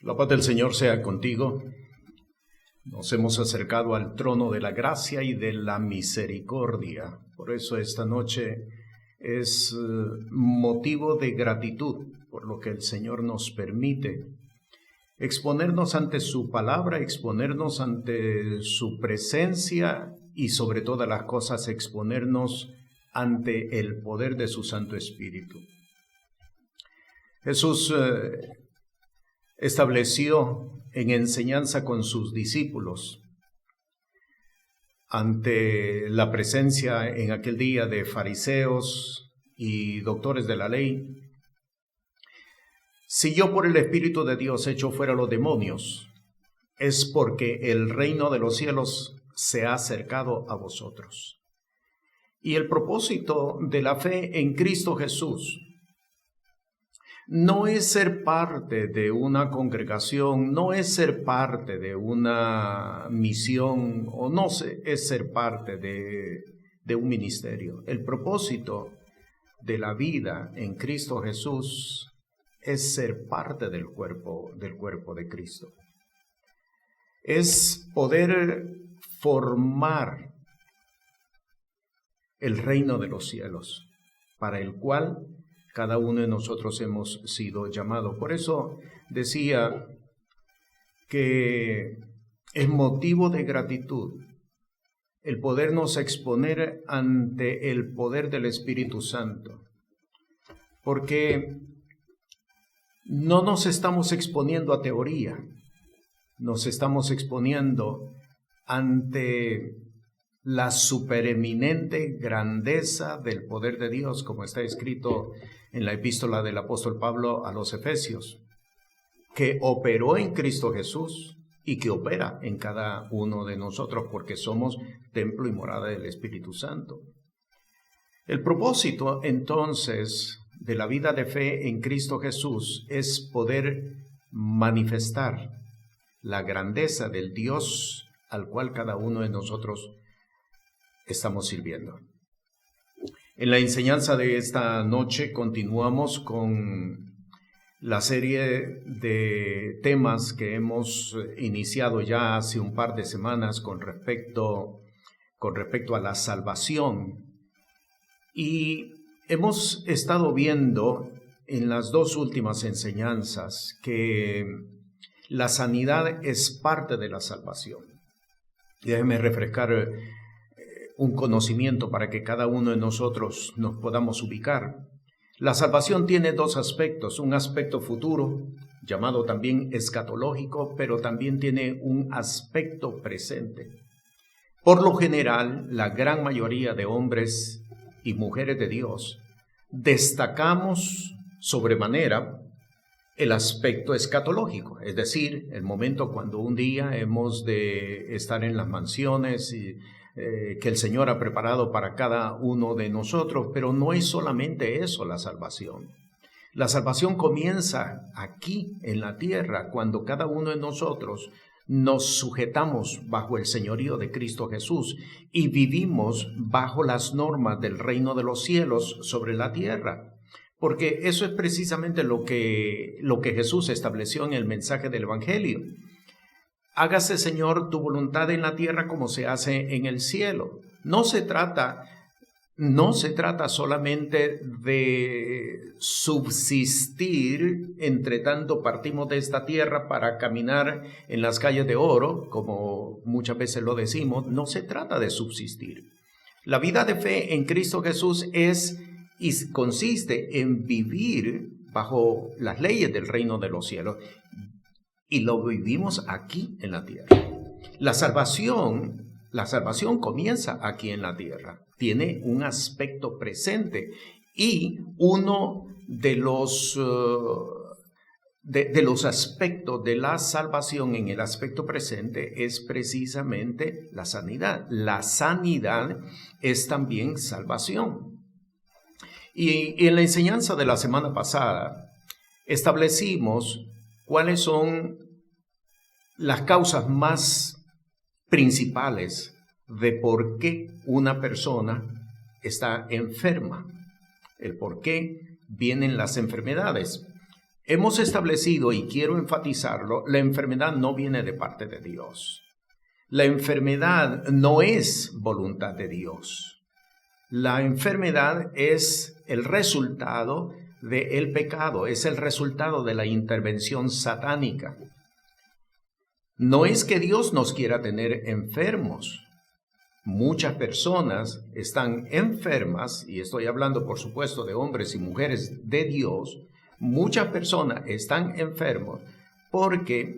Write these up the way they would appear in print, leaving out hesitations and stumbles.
La paz del Señor sea contigo. Nos hemos acercado al trono de la gracia y de la misericordia. Por eso esta noche es motivo de gratitud por lo que el Señor nos permite exponernos ante su palabra, exponernos ante su presencia y sobre todas las cosas exponernos ante el poder de su Santo Espíritu. Jesús estableció en enseñanza con sus discípulos ante la presencia en aquel día de fariseos y doctores de la ley: si yo por el Espíritu de Dios echo fuera los demonios, es porque el reino de los cielos se ha acercado a vosotros. Y el propósito de la fe en Cristo Jesús no es ser parte de una congregación, no es ser parte de una misión, o no es ser parte de un ministerio. El propósito de la vida en Cristo Jesús es ser parte del cuerpo de Cristo. Es poder formar el reino de los cielos, para el cual cada uno de nosotros hemos sido llamados. Por eso decía que es motivo de gratitud el podernos exponer ante el poder del Espíritu Santo, porque no nos estamos exponiendo a teoría, nos estamos exponiendo ante la supereminente grandeza del poder de Dios, como está escrito en la epístola del apóstol Pablo a los Efesios, que operó en Cristo Jesús y que opera en cada uno de nosotros, porque somos templo y morada del Espíritu Santo. El propósito, entonces, de la vida de fe en Cristo Jesús es poder manifestar la grandeza del Dios al cual cada uno de nosotros estamos sirviendo. En la enseñanza de esta noche continuamos con la serie de temas que hemos iniciado ya hace un par de semanas con respecto a la salvación. Y hemos estado viendo en las dos últimas enseñanzas que la sanidad es parte de la salvación. Déjeme refrescar un conocimiento para que cada uno de nosotros nos podamos ubicar. La salvación tiene dos aspectos: un aspecto futuro, llamado también escatológico, pero también tiene un aspecto presente. Por lo general, la gran mayoría de hombres y mujeres de Dios destacamos sobremanera el aspecto escatológico, es decir, el momento cuando un día hemos de estar en las mansiones que el Señor ha preparado para cada uno de nosotros. Pero no es solamente eso la salvación. La salvación comienza aquí en la tierra, cuando cada uno de nosotros nos sujetamos bajo el señorío de Cristo Jesús y vivimos bajo las normas del reino de los cielos sobre la tierra. Porque eso es precisamente lo que Jesús estableció en el mensaje del Evangelio. Hágase, Señor, tu voluntad en la tierra como se hace en el cielo. No se trata solamente de subsistir entre tanto partimos de esta tierra para caminar en las calles de oro, como muchas veces lo decimos. No se trata de subsistir. La vida de fe en Cristo Jesús consiste en vivir bajo las leyes del reino de los cielos, y lo vivimos aquí en la tierra. La salvación comienza aquí en la tierra, tiene un aspecto presente, y uno de los aspectos de la salvación en el aspecto presente es precisamente la sanidad. La sanidad es también salvación. Y en la enseñanza de la semana pasada establecimos cuáles son las causas más principales de por qué una persona está enferma, el por qué vienen las enfermedades. hemos establecido, y quiero enfatizarlo, la enfermedad no viene de parte de Dios. La enfermedad no es voluntad de Dios. La enfermedad es el resultado del pecado, es el resultado de la intervención satánica. No es que Dios nos quiera tener enfermos. Muchas personas están enfermas, y estoy hablando por supuesto de hombres y mujeres de Dios. Muchas personas están enfermos porque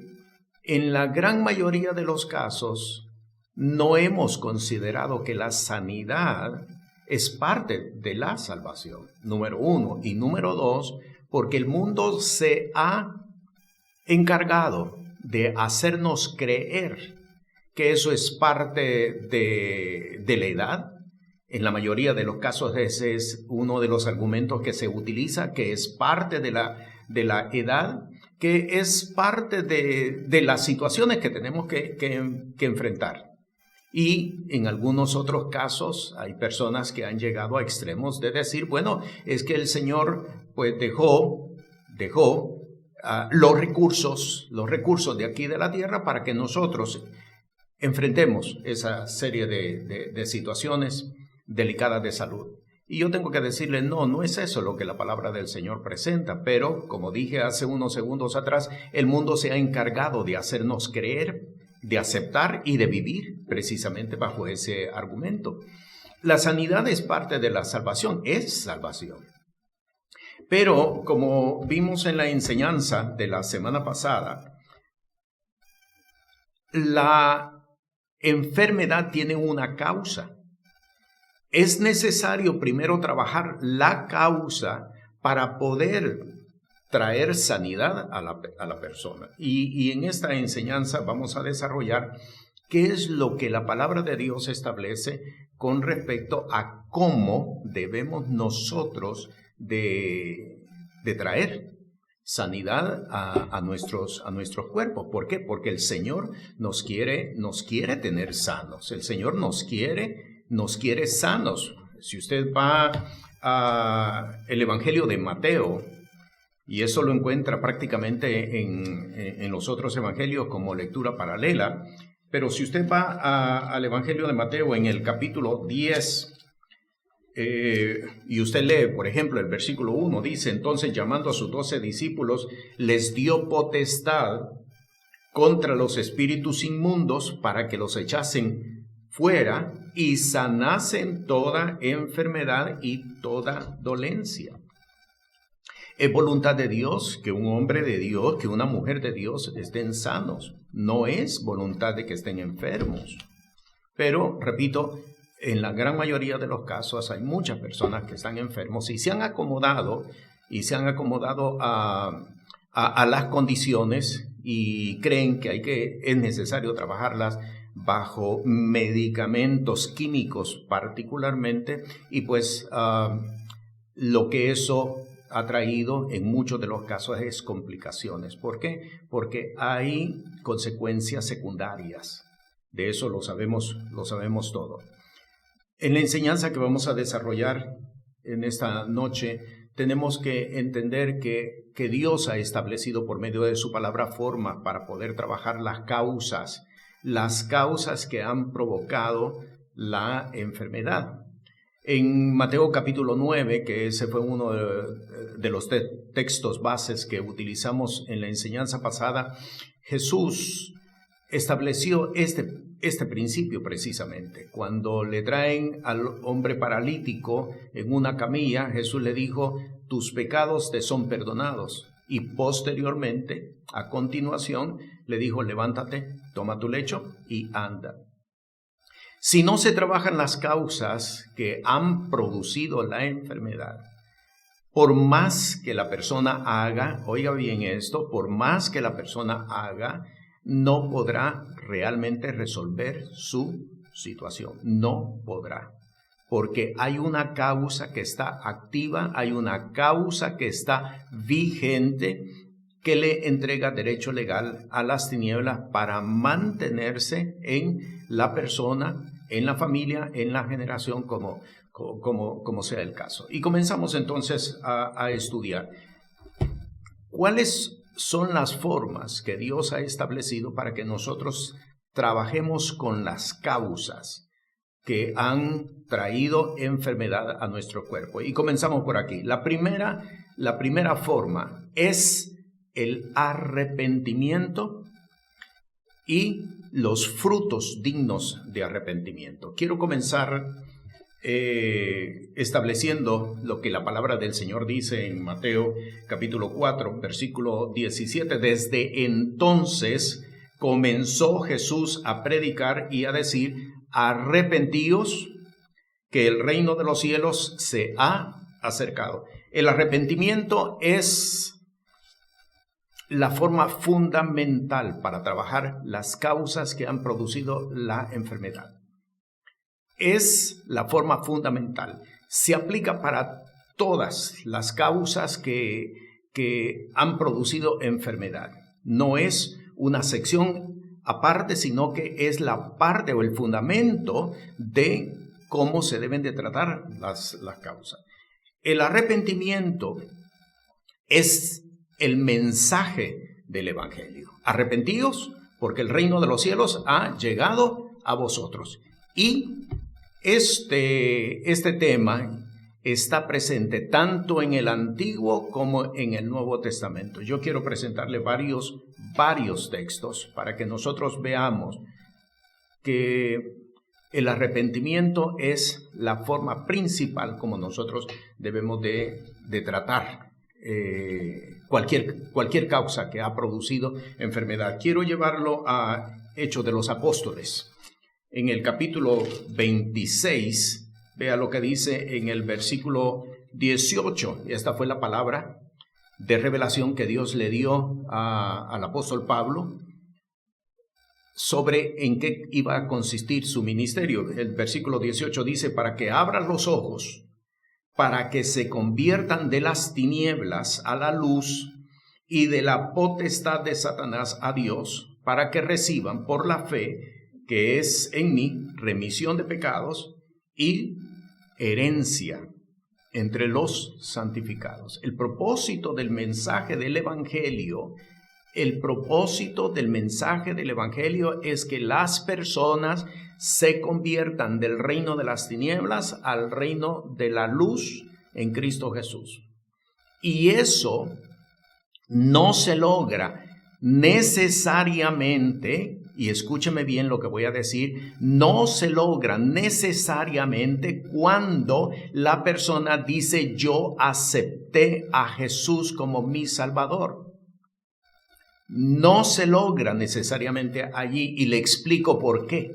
en la gran mayoría de los casos no hemos considerado que la sanidad es parte de la salvación, número uno. Y número dos, porque el mundo se ha encargado de hacernos creer que eso es parte de la edad. En la mayoría de los casos ese es uno de los argumentos que se utiliza, que es parte de la edad, que es parte de las situaciones que tenemos que enfrentar. Y en algunos otros casos hay personas que han llegado a extremos de decir, bueno, es que el Señor pues dejó los recursos de aquí de la tierra para que nosotros enfrentemos esa serie de situaciones delicadas de salud. Y yo tengo que decirle, no es eso lo que la palabra del Señor presenta, pero como dije hace unos segundos atrás, el mundo se ha encargado de hacernos creer, de aceptar y de vivir precisamente bajo ese argumento. La sanidad es parte de la salvación, es salvación. Pero como vimos en la enseñanza de la semana pasada, la enfermedad tiene una causa. Es necesario primero trabajar la causa para poder traer sanidad a la persona. Y en esta enseñanza vamos a desarrollar qué es lo que la palabra de Dios establece con respecto a cómo debemos nosotros de traer sanidad a nuestros cuerpos. ¿Por qué? Porque el Señor nos quiere tener sanos. El Señor nos quiere sanos. Si usted va al Evangelio de Mateo, y eso lo encuentra prácticamente en los otros evangelios como lectura paralela, pero si usted va al Evangelio de Mateo en el capítulo 10, y usted lee, por ejemplo, el versículo 1, dice, entonces llamando a sus 12 discípulos, les dio potestad contra los espíritus inmundos para que los echasen fuera y sanasen toda enfermedad y toda dolencia. Es voluntad de Dios que un hombre de Dios, que una mujer de Dios estén sanos. No es voluntad de que estén enfermos. Pero, repito, en la gran mayoría de los casos hay muchas personas que están enfermos y se han acomodado a las condiciones y creen que es necesario trabajarlas bajo medicamentos químicos particularmente, y pues lo que eso ha traído en muchos de los casos es complicaciones. ¿Por qué? Porque hay consecuencias secundarias. De eso lo sabemos todo. En la enseñanza que vamos a desarrollar en esta noche, tenemos que entender que Dios ha establecido por medio de su palabra formas para poder trabajar las causas que han provocado la enfermedad. En Mateo capítulo 9, que ese fue uno de los textos bases que utilizamos en la enseñanza pasada, Jesús estableció este principio precisamente. Cuando le traen al hombre paralítico en una camilla, Jesús le dijo, tus pecados te son perdonados. Y posteriormente, a continuación, le dijo, levántate, toma tu lecho y anda. Si no se trabajan las causas que han producido la enfermedad, por más que la persona haga, oiga bien esto, por más que la persona haga, no podrá realmente resolver su situación. No podrá. Porque hay una causa que está activa, hay una causa que está vigente, que le entrega derecho legal a las tinieblas para mantenerse en la persona, en la familia, en la generación, como sea el caso. Y comenzamos entonces a estudiar. ¿Cuáles son las formas que Dios ha establecido para que nosotros trabajemos con las causas que han traído enfermedad a nuestro cuerpo? Y comenzamos por aquí. La primera forma es el arrepentimiento y los frutos dignos de arrepentimiento. Quiero comenzar estableciendo lo que la palabra del Señor dice en Mateo capítulo 4, versículo 17. Desde entonces comenzó Jesús a predicar y a decir: arrepentíos, que el reino de los cielos se ha acercado. El arrepentimiento es la forma fundamental para trabajar las causas que han producido la enfermedad. Es la forma fundamental. Se aplica para todas las causas que han producido enfermedad. No es una sección aparte, sino que es la parte o el fundamento de cómo se deben de tratar las causas. El arrepentimiento es el mensaje del Evangelio. Arrepentíos, porque el reino de los cielos ha llegado a vosotros. Y este tema está presente tanto en el Antiguo como en el Nuevo Testamento. Yo quiero presentarle varios textos para que nosotros veamos que el arrepentimiento es la forma principal como nosotros debemos de tratar cualquier causa que ha producido enfermedad. Quiero llevarlo a Hechos de los Apóstoles. En el capítulo 26, vea lo que dice en el versículo 18. Esta fue la palabra de revelación que Dios le dio al apóstol Pablo sobre en qué iba a consistir su ministerio. El versículo 18 dice: para que abran los ojos, para que se conviertan de las tinieblas a la luz y de la potestad de Satanás a Dios, para que reciban por la fe que es en mí remisión de pecados y herencia entre los santificados. El propósito del mensaje del Evangelio, es que las personas se conviertan del reino de las tinieblas al reino de la luz en Cristo Jesús. Y eso no se logra necesariamente, y escúcheme bien lo que voy a decir, no se logra necesariamente cuando la persona dice: yo acepté a Jesús como mi Salvador. No se logra necesariamente allí, y le explico por qué.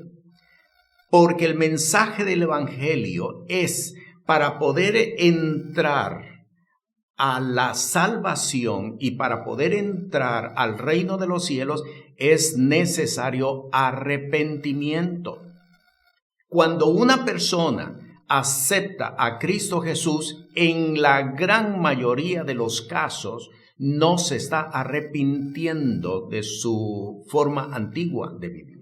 Porque el mensaje del Evangelio es para poder entrar a la salvación y para poder entrar al reino de los cielos es necesario arrepentimiento. Cuando una persona acepta a Cristo Jesús, en la gran mayoría de los casos no se está arrepintiendo de su forma antigua de vivir.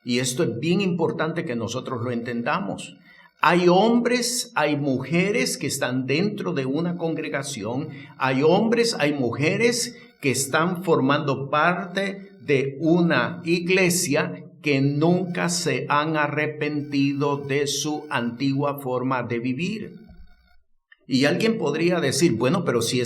Y esto es bien importante que nosotros lo entendamos. Hay hombres, hay mujeres que están dentro de una congregación, hay hombres, hay mujeres que están formando parte de una iglesia que nunca se han arrepentido de su antigua forma de vivir. Y alguien podría decir: bueno, pero si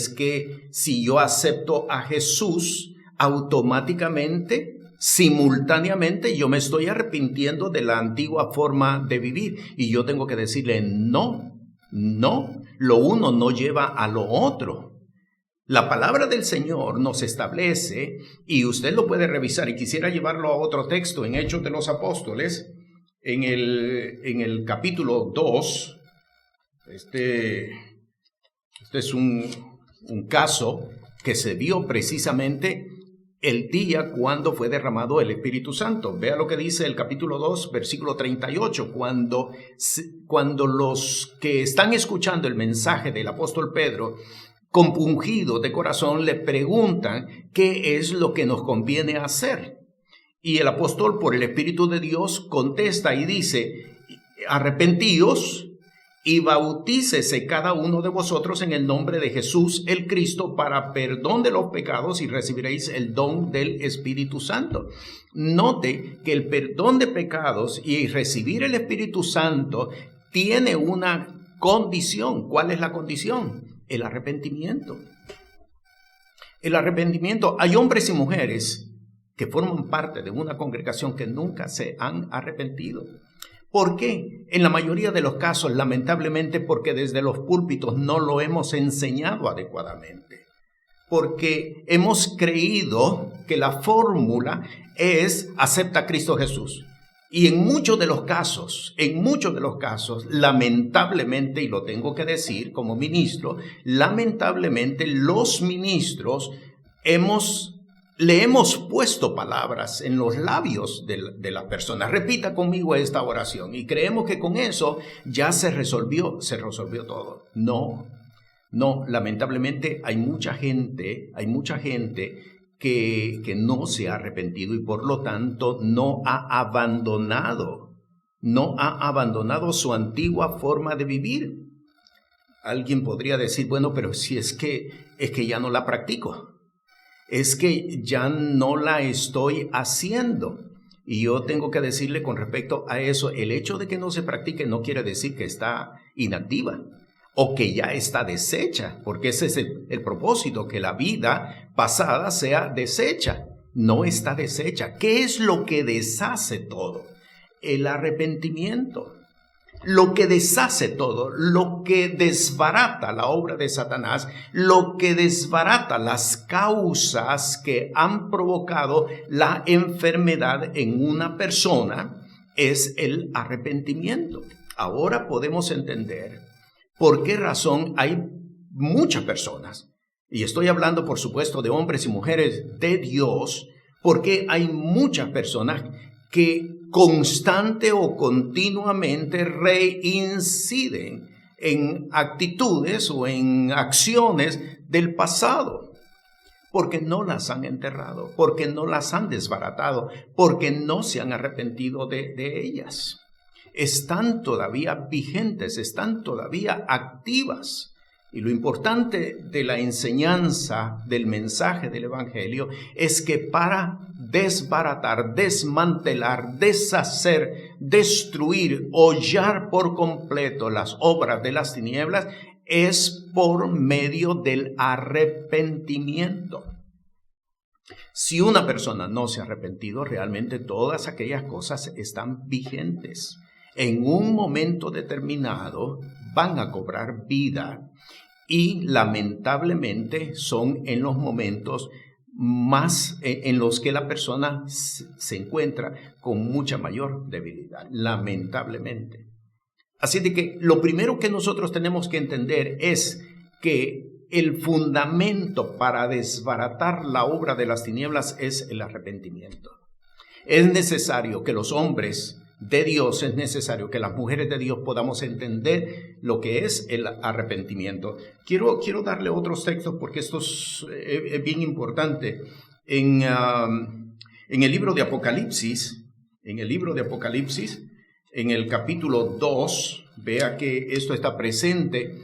yo acepto a Jesús, automáticamente, simultáneamente, yo me estoy arrepintiendo de la antigua forma de vivir. Y yo tengo que decirle: no, lo uno no lleva a lo otro. La palabra del Señor nos establece, y usted lo puede revisar, y quisiera llevarlo a otro texto en Hechos de los Apóstoles, en el capítulo 2. Este es un caso que se vio precisamente el día cuando fue derramado el Espíritu Santo. Vea lo que dice el capítulo 2, versículo 38, cuando los que están escuchando el mensaje del apóstol Pedro, compungidos de corazón, le preguntan qué es lo que nos conviene hacer. Y el apóstol, por el Espíritu de Dios, contesta y dice: arrepentíos y bautícese cada uno de vosotros en el nombre de Jesús el Cristo para perdón de los pecados y recibiréis el don del Espíritu Santo. Note que el perdón de pecados y recibir el Espíritu Santo tiene una condición. ¿Cuál es la condición? El arrepentimiento. El arrepentimiento. Hay hombres y mujeres que forman parte de una congregación que nunca se han arrepentido. ¿Por qué? En la mayoría de los casos, lamentablemente, porque desde los púlpitos no lo hemos enseñado adecuadamente. Porque hemos creído que la fórmula es acepta a Cristo Jesús. Y en muchos de los casos, lamentablemente, y lo tengo que decir como ministro, lamentablemente los ministros le hemos puesto palabras en los labios de la persona. Repita conmigo esta oración y creemos que con eso ya se resolvió todo. No, lamentablemente hay mucha gente que no se ha arrepentido y por lo tanto no ha abandonado su antigua forma de vivir. Alguien podría decir, bueno, pero si es que ya no la practico. Es que ya no la estoy haciendo. Y yo tengo que decirle con respecto a eso, el hecho de que no se practique no quiere decir que está inactiva o que ya está deshecha, porque ese es el propósito, que la vida pasada sea deshecha. No está deshecha. ¿Qué es lo que deshace todo? El arrepentimiento. Lo que deshace todo, lo que desbarata la obra de Satanás, lo que desbarata las causas que han provocado la enfermedad en una persona, es el arrepentimiento. Ahora podemos entender por qué razón hay muchas personas, y estoy hablando por supuesto de hombres y mujeres de Dios, porque hay muchas personas que constante o continuamente reinciden en actitudes o en acciones del pasado, porque no las han enterrado, porque no las han desbaratado, porque no se han arrepentido de ellas. Están todavía vigentes, están todavía activas. Y lo importante de la enseñanza del mensaje del Evangelio es que para desbaratar, desmantelar, deshacer, destruir, hollar por completo las obras de las tinieblas es por medio del arrepentimiento. Si una persona no se ha arrepentido, realmente todas aquellas cosas están vigentes. En un momento determinado van a cobrar vida. Y lamentablemente son en los momentos más en los que la persona se encuentra con mucha mayor debilidad, lamentablemente. Así de que lo primero que nosotros tenemos que entender es que el fundamento para desbaratar la obra de las tinieblas es el arrepentimiento. Es necesario que los hombres de Dios, es necesario que las mujeres de Dios podamos entender lo que es el arrepentimiento. Quiero darle otros textos porque esto es bien importante. En el libro de Apocalipsis, en el capítulo 2, vea que esto está presente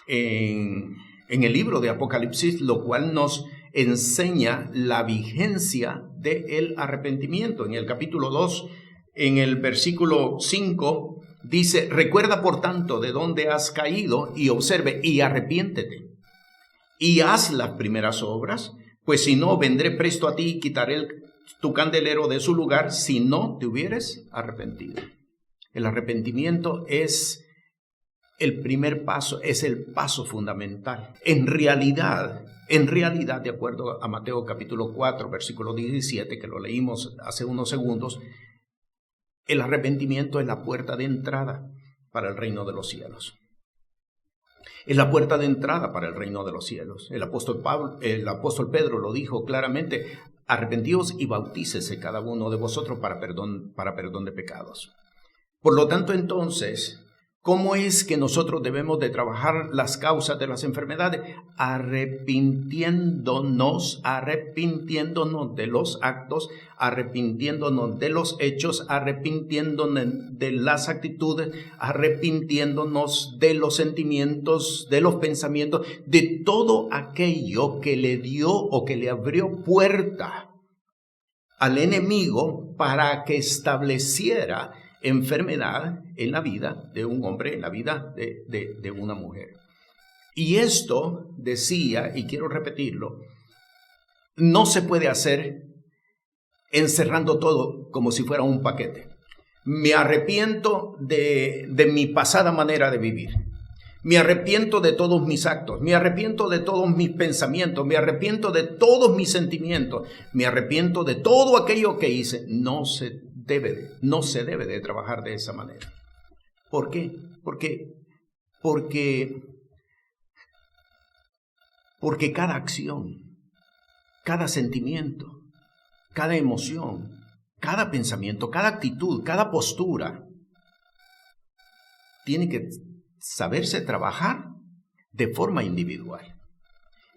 en el libro de Apocalipsis, lo cual nos enseña la vigencia del arrepentimiento. En el capítulo 2, en el versículo 5, dice, recuerda por tanto de dónde has caído y observe y arrepiéntete y haz las primeras obras, pues si no, vendré presto a ti y quitaré tu candelero de su lugar si no te hubieres arrepentido. El arrepentimiento es el primer paso, es el paso fundamental. En realidad, de acuerdo a Mateo capítulo 4, versículo 17, que lo leímos hace unos segundos, el arrepentimiento es la puerta de entrada para el reino de los cielos. Es la puerta de entrada para el reino de los cielos. El apóstol Pedro lo dijo claramente, arrepentíos y bautícese cada uno de vosotros para perdón de pecados. Por lo tanto, entonces, ¿Cómo es que nosotros debemos de trabajar las causas de las enfermedades? Arrepintiéndonos de los actos, arrepintiéndonos de los hechos, arrepintiéndonos de las actitudes, arrepintiéndonos de los sentimientos, de los pensamientos, de todo aquello que le dio o que le abrió puerta al enemigo para que estableciera enfermedad en la vida de un hombre, en la vida de una mujer. Y esto decía, y quiero repetirlo, no se puede hacer encerrando todo como si fuera un paquete. Me arrepiento de mi pasada manera de vivir. Me arrepiento de todos mis actos, me arrepiento de todos mis pensamientos, me arrepiento de todos mis sentimientos, me arrepiento de todo aquello que hice. No se debe de trabajar de esa manera. ¿Por qué? Porque cada acción, cada sentimiento, cada emoción, cada pensamiento, cada actitud, cada postura tiene que saberse trabajar de forma individual.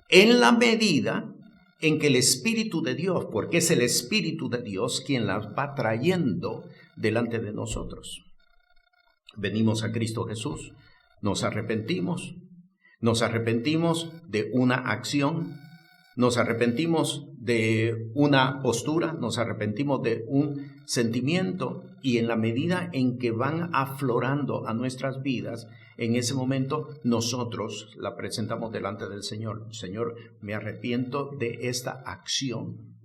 En la medida en que el Espíritu de Dios, porque es el Espíritu de Dios quien las va trayendo delante de nosotros. Venimos a Cristo Jesús, nos arrepentimos de una acción, nos arrepentimos de una postura, nos arrepentimos de un sentimiento, y en la medida en que van aflorando a nuestras vidas, en ese momento nosotros la presentamos delante del Señor. Señor, me arrepiento de esta acción.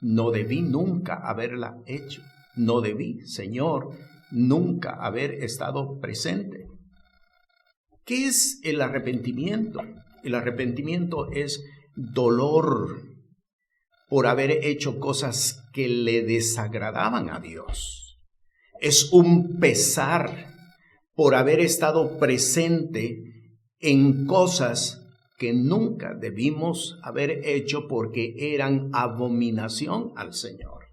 No debí nunca haberla hecho. No debí, Señor, nunca haber estado presente. ¿Qué es el arrepentimiento? El arrepentimiento es dolor por haber hecho cosas que le desagradaban a Dios. Es un pesar por haber estado presente en cosas que nunca debimos haber hecho porque eran abominación al Señor.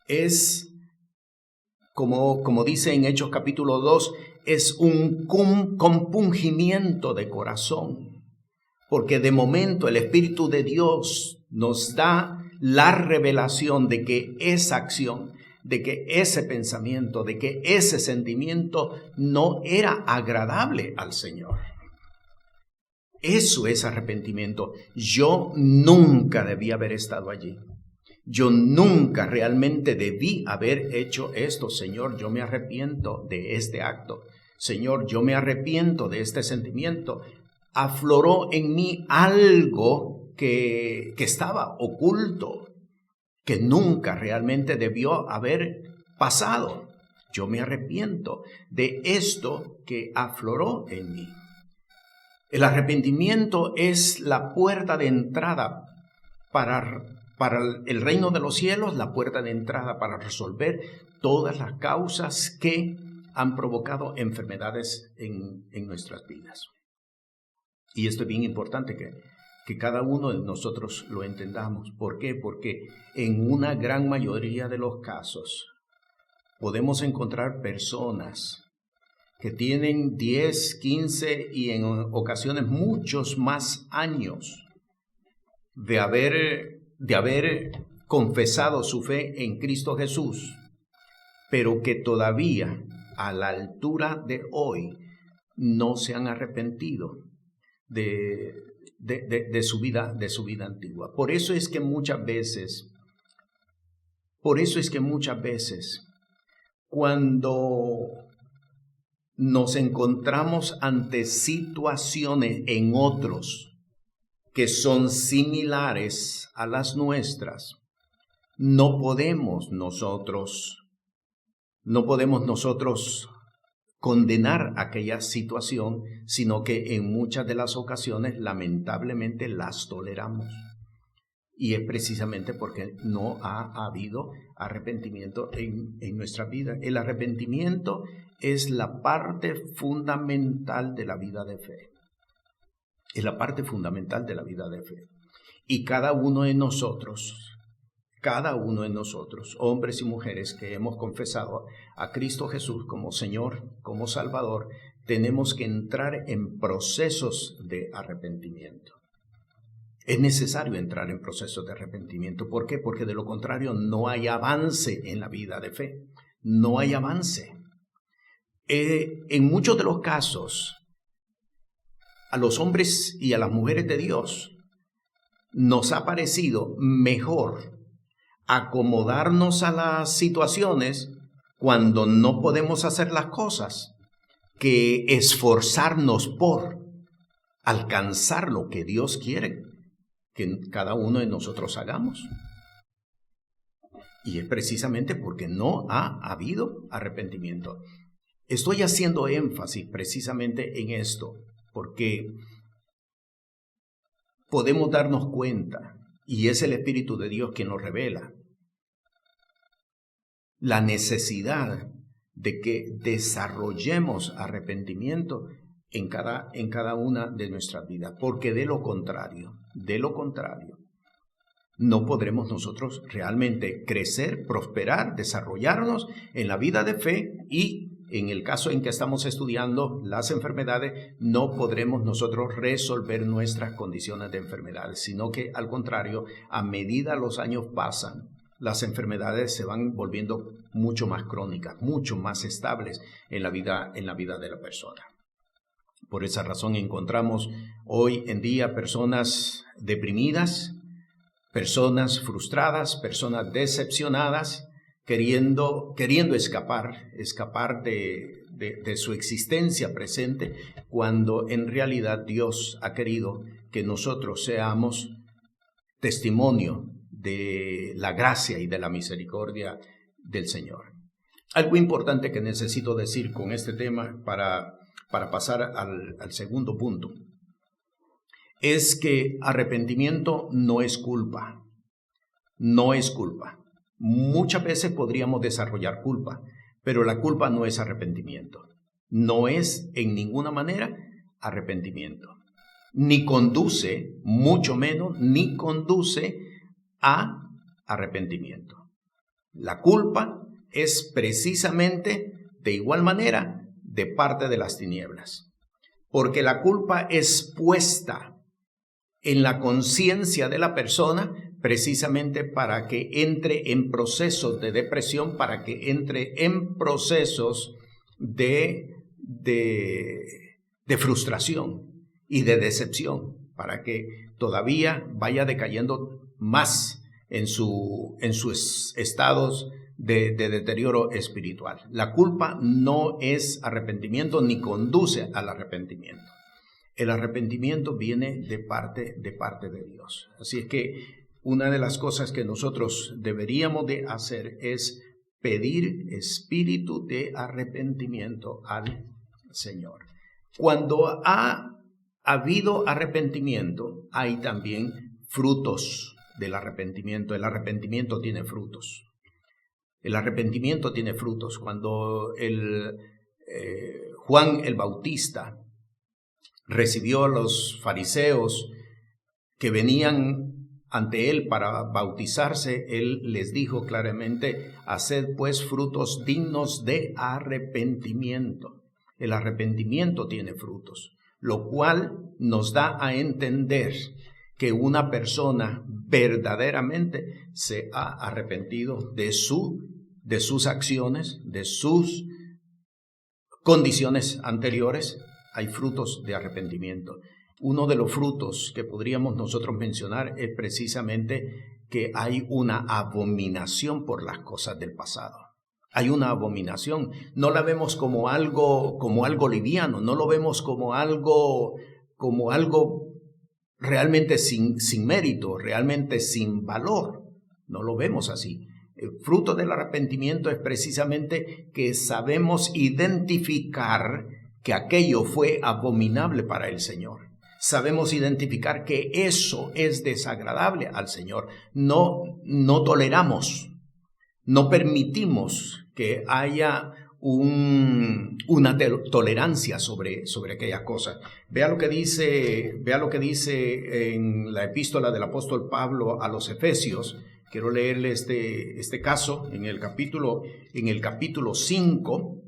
Es, como dice en Hechos capítulo 2, es un compungimiento de corazón, porque de momento el Espíritu de Dios nos da la revelación de que esa acción, de que ese pensamiento, de que ese sentimiento no era agradable al Señor. Eso es arrepentimiento. Yo nunca debí haber estado allí. Yo nunca realmente debí haber hecho esto. Señor, yo me arrepiento de este acto. Señor, yo me arrepiento de este sentimiento. Afloró en mí algo que estaba oculto, que nunca realmente debió haber pasado. Yo me arrepiento de esto que afloró en mí. El arrepentimiento es la puerta de entrada para el reino de los cielos, la puerta de entrada para resolver todas las causas que han provocado enfermedades en nuestras vidas. Y esto es bien importante que cada uno de nosotros lo entendamos. ¿Por qué? Porque en una gran mayoría de los casos podemos encontrar personas que tienen 10, 15 y en ocasiones muchos más años de haber confesado su fe en Cristo Jesús, pero que todavía a la altura de hoy no se han arrepentido de su vida antigua. Por eso es que muchas veces cuando nos encontramos ante situaciones en otros que son similares a las nuestras, no podemos nosotros condenar aquella situación, sino que en muchas de las ocasiones lamentablemente las toleramos. Y es precisamente porque no ha habido arrepentimiento en nuestra vida. El arrepentimiento es la parte fundamental de la vida de fe. Es la parte fundamental de la vida de fe. Y cada uno de nosotros cada uno de nosotros, hombres y mujeres que hemos confesado a Cristo Jesús como Señor, como Salvador, tenemos que entrar en procesos de arrepentimiento. Es necesario entrar en procesos de arrepentimiento. ¿Por qué? Porque de lo contrario no hay avance en la vida de fe. No hay avance. En muchos de los casos, a los hombres y a las mujeres de Dios nos ha parecido mejor acomodarnos a las situaciones cuando no podemos hacer las cosas que esforzarnos por alcanzar lo que Dios quiere que cada uno de nosotros hagamos. Y es precisamente porque no ha habido arrepentimiento. Estoy haciendo énfasis precisamente en esto, porque podemos darnos cuenta, y es el Espíritu de Dios quien nos revela, la necesidad de que desarrollemos arrepentimiento en cada una de nuestras vidas, porque de lo contrario, no podremos nosotros realmente crecer, prosperar, desarrollarnos en la vida de fe, y en el caso en que estamos estudiando las enfermedades, no podremos nosotros resolver nuestras condiciones de enfermedades, sino que al contrario, a medida los años pasan, las enfermedades se van volviendo mucho más crónicas, mucho más estables en la vida de la persona. Por esa razón encontramos hoy en día personas deprimidas, personas frustradas, personas decepcionadas, queriendo escapar de su existencia presente, cuando en realidad Dios ha querido que nosotros seamos testimonio de la gracia y de la misericordia del Señor. Algo importante que necesito decir con este tema para pasar al segundo punto es que arrepentimiento no es culpa. No es culpa. Muchas veces podríamos desarrollar culpa, pero la culpa no es arrepentimiento. No es en ninguna manera arrepentimiento. Ni conduce, mucho menos, ni conduce a arrepentimiento. La culpa es precisamente de igual manera de parte de las tinieblas, porque la culpa es puesta en la conciencia de la persona precisamente para que entre en procesos de depresión, para que entre en procesos de frustración y de decepción, para que todavía vaya decayendo más en sus estados de deterioro espiritual. La culpa no es arrepentimiento ni conduce al arrepentimiento. El arrepentimiento viene de parte de Dios. Así es que una de las cosas que nosotros deberíamos de hacer es pedir espíritu de arrepentimiento al Señor. Cuando ha habido arrepentimiento, hay también frutos del arrepentimiento. El arrepentimiento tiene frutos. El arrepentimiento tiene frutos. Cuando Juan el Bautista recibió a los fariseos que venían ante él para bautizarse, él les dijo claramente: haced pues frutos dignos de arrepentimiento. El arrepentimiento tiene frutos, lo cual nos da a entender que una persona verdaderamente se ha arrepentido de sus acciones, de sus condiciones anteriores. Hay frutos de arrepentimiento. Uno de los frutos que podríamos nosotros mencionar es precisamente que hay una abominación por las cosas del pasado. Hay una abominación. No la vemos como algo liviano, no lo vemos como algo realmente sin mérito, realmente sin valor. No lo vemos así. El fruto del arrepentimiento es precisamente que sabemos identificar que aquello fue abominable para el Señor. Sabemos identificar que eso es desagradable al Señor. No toleramos, no permitimos que haya una tolerancia sobre aquellas cosas. Vea lo que dice en la epístola del apóstol Pablo a los Efesios, Quiero leerle este caso en el capítulo 5,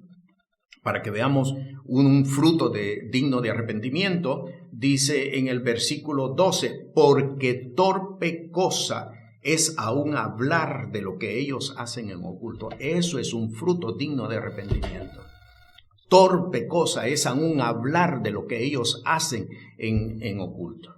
para que veamos un fruto digno de arrepentimiento. Dice en el versículo 12, porque torpe cosa es aún hablar de lo que ellos hacen en oculto. Eso es un fruto digno de arrepentimiento. Torpe cosa es aún hablar de lo que ellos hacen en oculto.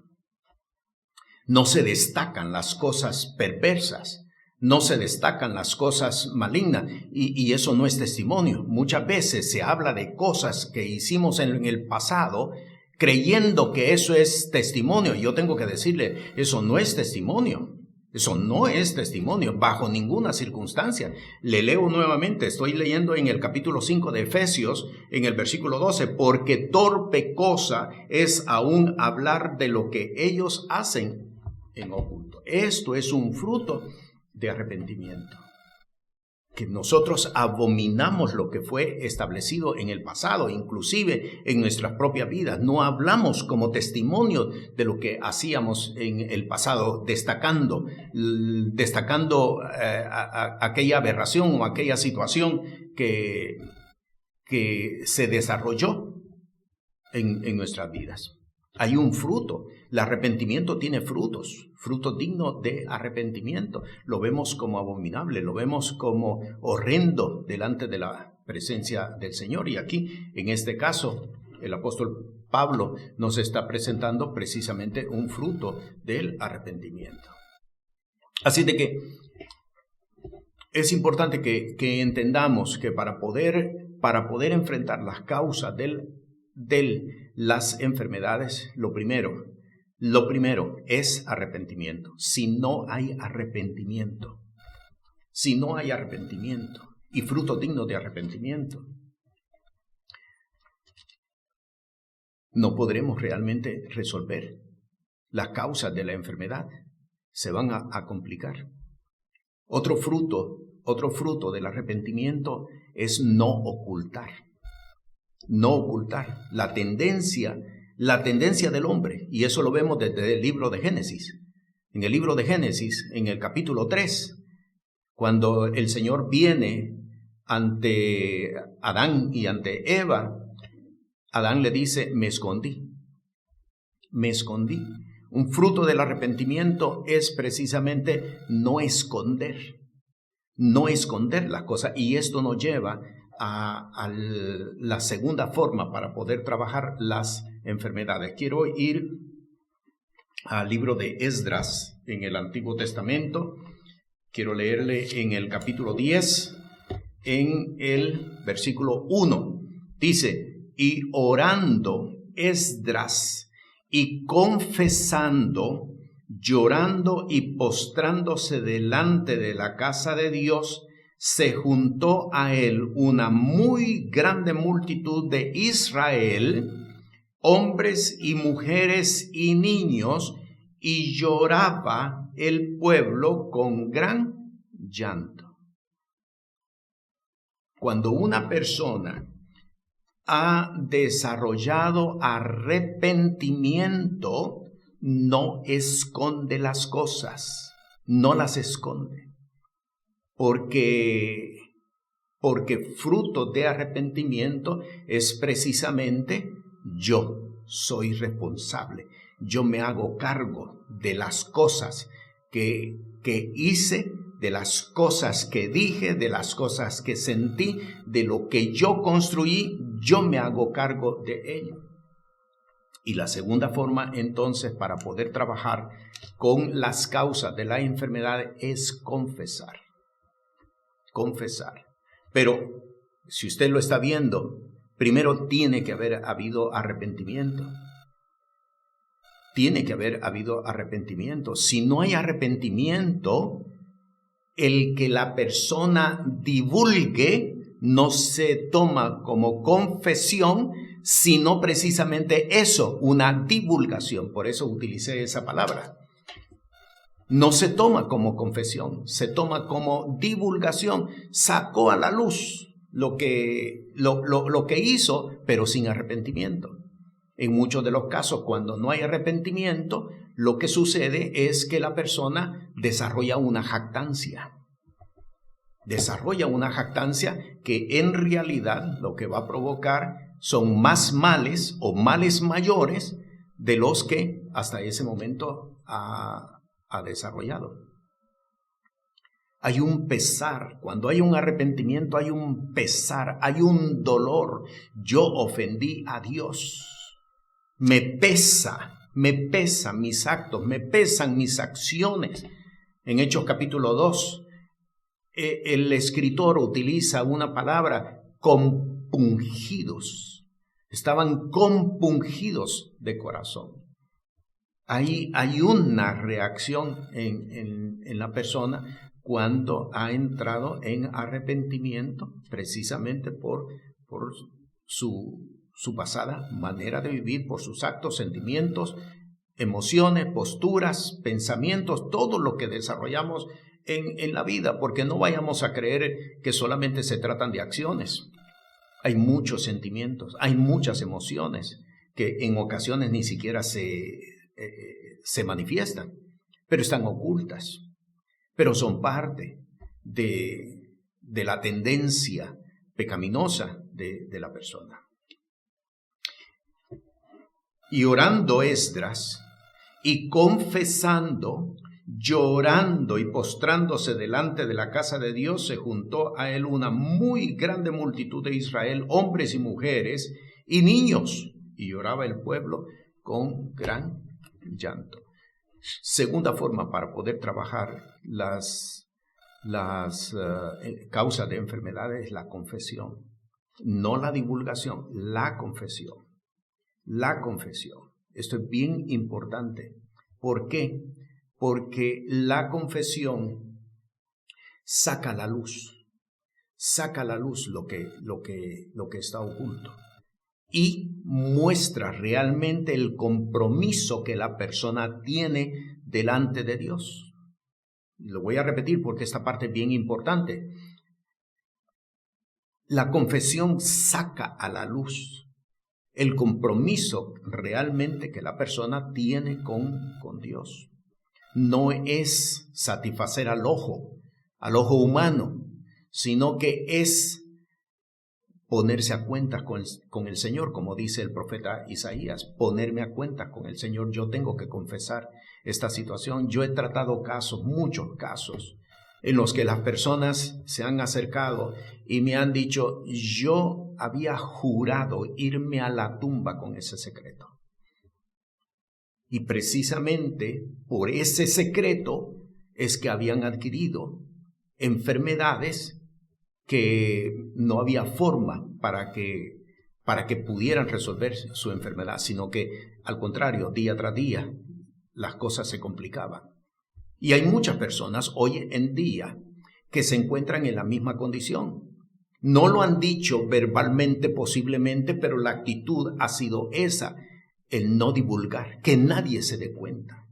No se destacan las cosas perversas, no se destacan las cosas malignas, y eso no es testimonio. Muchas veces se habla de cosas que hicimos en el pasado creyendo que eso es testimonio. Yo tengo que decirle, eso no es testimonio. Eso no es testimonio bajo ninguna circunstancia. Le leo nuevamente, estoy leyendo en el capítulo 5 de Efesios, en el versículo 12, porque torpe cosa es aún hablar de lo que ellos hacen en oculto. Esto es un fruto de arrepentimiento. Que nosotros abominamos lo que fue establecido en el pasado, inclusive en nuestras propias vidas. No hablamos como testimonio de lo que hacíamos en el pasado, destacando aquella aberración o aquella situación que se desarrolló en nuestras vidas. Hay un fruto. El arrepentimiento tiene frutos dignos de arrepentimiento. Lo vemos como abominable, lo vemos como horrendo delante de la presencia del Señor. Y aquí, en este caso, el apóstol Pablo nos está presentando precisamente un fruto del arrepentimiento. Así de que es importante que entendamos que para poder enfrentar las causas de las enfermedades, lo primero es arrepentimiento. Si no hay arrepentimiento y fruto digno de arrepentimiento, no podremos realmente resolver las causas de la enfermedad. Se van a complicar. Otro fruto del arrepentimiento es no ocultar. No ocultar la tendencia del hombre, y eso lo vemos desde el libro de Génesis. En el libro de Génesis, en el capítulo 3, cuando el Señor viene ante Adán y ante Eva, Adán le dice, me escondí. Un fruto del arrepentimiento es precisamente no esconder las cosas, y esto nos lleva a la segunda forma para poder trabajar las enfermedades. Quiero ir al libro de Esdras en el Antiguo Testamento. Quiero leerle en el capítulo 10, en el versículo 1. Dice, y orando Esdras y confesando, llorando y postrándose delante de la casa de Dios, se juntó a él una muy grande multitud de Israel, hombres y mujeres y niños, y lloraba el pueblo con gran llanto. Cuando una persona ha desarrollado arrepentimiento, no esconde las cosas, no las esconde. Porque fruto de arrepentimiento es precisamente yo soy responsable. Yo me hago cargo de las cosas que hice, de las cosas que dije, de las cosas que sentí, de lo que yo construí, yo me hago cargo de ello. Y la segunda forma, entonces, para poder trabajar con las causas de la enfermedad es confesar. Pero si usted lo está viendo, primero tiene que haber habido arrepentimiento. Si no hay arrepentimiento, el que la persona divulgue no se toma como confesión, sino precisamente eso, una divulgación. Por eso utilicé esa palabra. No se toma como confesión, se toma como divulgación. Sacó a la luz lo que hizo, pero sin arrepentimiento. En muchos de los casos, cuando no hay arrepentimiento, lo que sucede es que la persona desarrolla una jactancia. Desarrolla una jactancia que en realidad lo que va a provocar son más males o males mayores de los que hasta ese momento ha desarrollado. Hay un pesar, cuando hay un arrepentimiento hay un pesar, hay un dolor. Yo ofendí a Dios. Me pesan mis actos, me pesan mis acciones. En Hechos capítulo 2, el escritor utiliza una palabra, compungidos. Estaban compungidos de corazón. Hay una reacción en la persona cuando ha entrado en arrepentimiento, precisamente por su pasada manera de vivir, por sus actos, sentimientos, emociones, posturas, pensamientos, todo lo que desarrollamos en la vida, porque no vayamos a creer que solamente se tratan de acciones. Hay muchos sentimientos, hay muchas emociones que en ocasiones ni siquiera se manifiestan, pero están ocultas, pero son parte de la tendencia pecaminosa de la persona. Y orando Esdras y confesando, llorando y postrándose delante de la casa de Dios, se juntó a él una muy grande multitud de Israel, hombres y mujeres y niños, y lloraba el pueblo con gran llanto. Segunda forma para poder trabajar las causas de enfermedades es la confesión, no la divulgación, la confesión. La confesión. Esto es bien importante. ¿Por qué? Porque la confesión saca a la luz lo que está oculto y muestra realmente el compromiso que la persona tiene delante de Dios. Lo voy a repetir porque esta parte es bien importante. La confesión saca a la luz el compromiso realmente que la persona tiene con Dios. No es satisfacer al ojo humano, sino que es ponerse a cuentas con el Señor, como dice el profeta Isaías, ponerme a cuentas con el Señor. Yo tengo que confesar esta situación. Yo he tratado muchos casos, en los que las personas se han acercado y me han dicho, yo había jurado irme a la tumba con ese secreto. Y precisamente por ese secreto es que habían adquirido enfermedades que no había forma para que pudieran resolver su enfermedad, sino que al contrario, día tras día, las cosas se complicaban. Y hay muchas personas hoy en día que se encuentran en la misma condición. No lo han dicho verbalmente posiblemente, pero la actitud ha sido esa, el no divulgar, que nadie se dé cuenta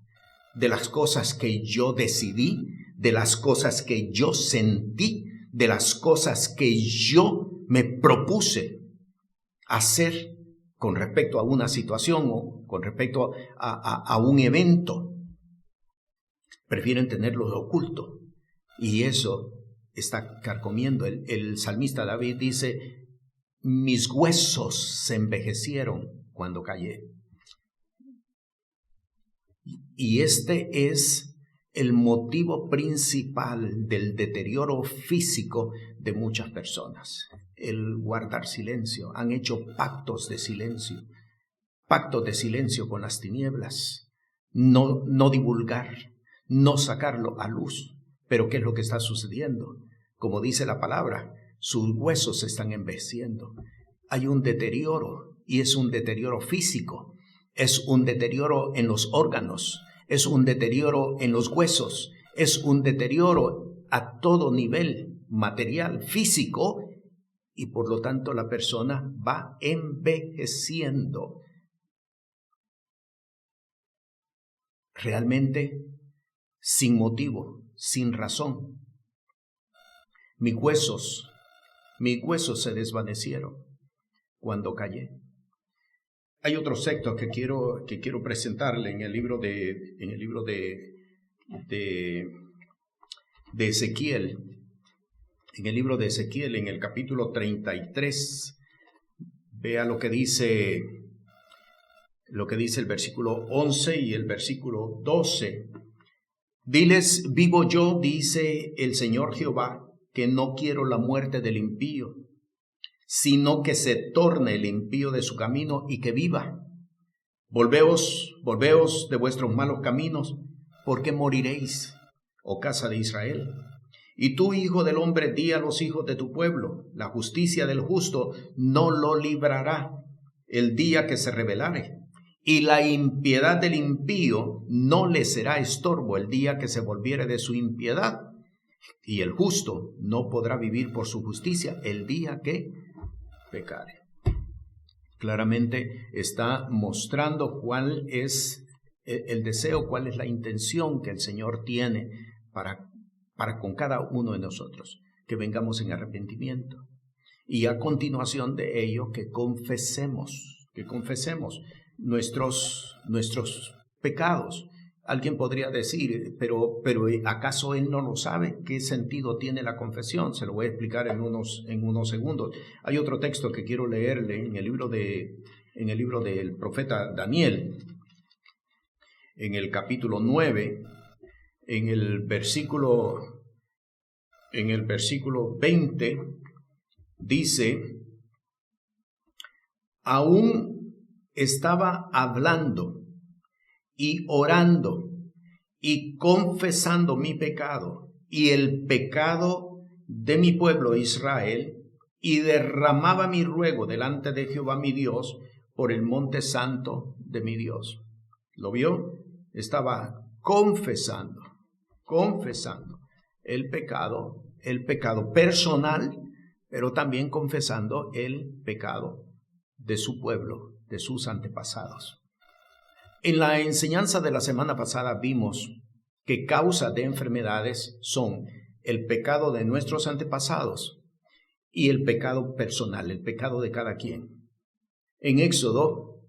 de las cosas que yo decidí, de las cosas que yo sentí, de las cosas que yo me propuse hacer con respecto a una situación o con respecto a un evento. Prefieren tenerlo oculto y eso está carcomiendo. El salmista David dice, mis huesos se envejecieron cuando callé. Y este es el motivo principal del deterioro físico de muchas personas. El guardar silencio. Han hecho pactos de silencio con las tinieblas. No divulgar. No sacarlo a luz. Pero ¿qué es lo que está sucediendo? Como dice la palabra, sus huesos se están envejeciendo. Hay un deterioro, y es un deterioro físico, es un deterioro en los órganos, es un deterioro en los huesos, es un deterioro a todo nivel material, físico, y por lo tanto la persona va envejeciendo. Realmente sin motivo, sin razón. Mis huesos se desvanecieron cuando callé. Hay otros textos que quiero presentarle en el libro de Ezequiel. En el libro de Ezequiel, en el capítulo 33, vea lo que dice el versículo 11 y el versículo 12. Diles, vivo yo, dice el Señor Jehová, que no quiero la muerte del impío, sino que se torne el impío de su camino y que viva. Volveos de vuestros malos caminos, porque moriréis, oh casa de Israel. Y tú, hijo del hombre, di a los hijos de tu pueblo, la justicia del justo no lo librará el día que se rebelare, y la impiedad del impío no le será estorbo el día que se volviere de su impiedad, y el justo no podrá vivir por su justicia el día que pecare. Claramente está mostrando cuál es el deseo, cuál es la intención que el Señor tiene para con cada uno de nosotros, que vengamos en arrepentimiento. Y a continuación de ello, que confesemos nuestros pecados. Alguien podría decir, pero ¿acaso él no lo sabe? ¿Qué sentido tiene la confesión? Se lo voy a explicar en unos segundos. Hay otro texto que quiero leerle en el libro del profeta Daniel, en el capítulo 9, en el versículo 20, dice, aún estaba hablando y orando y confesando mi pecado y el pecado de mi pueblo Israel, y derramaba mi ruego delante de Jehová mi Dios por el monte santo de mi Dios. ¿Lo vio? Estaba confesando el pecado personal, pero también confesando el pecado de su pueblo, de sus antepasados. En la enseñanza de la semana pasada vimos que causas de enfermedades son el pecado de nuestros antepasados y el pecado personal, el pecado de cada quien. En Éxodo,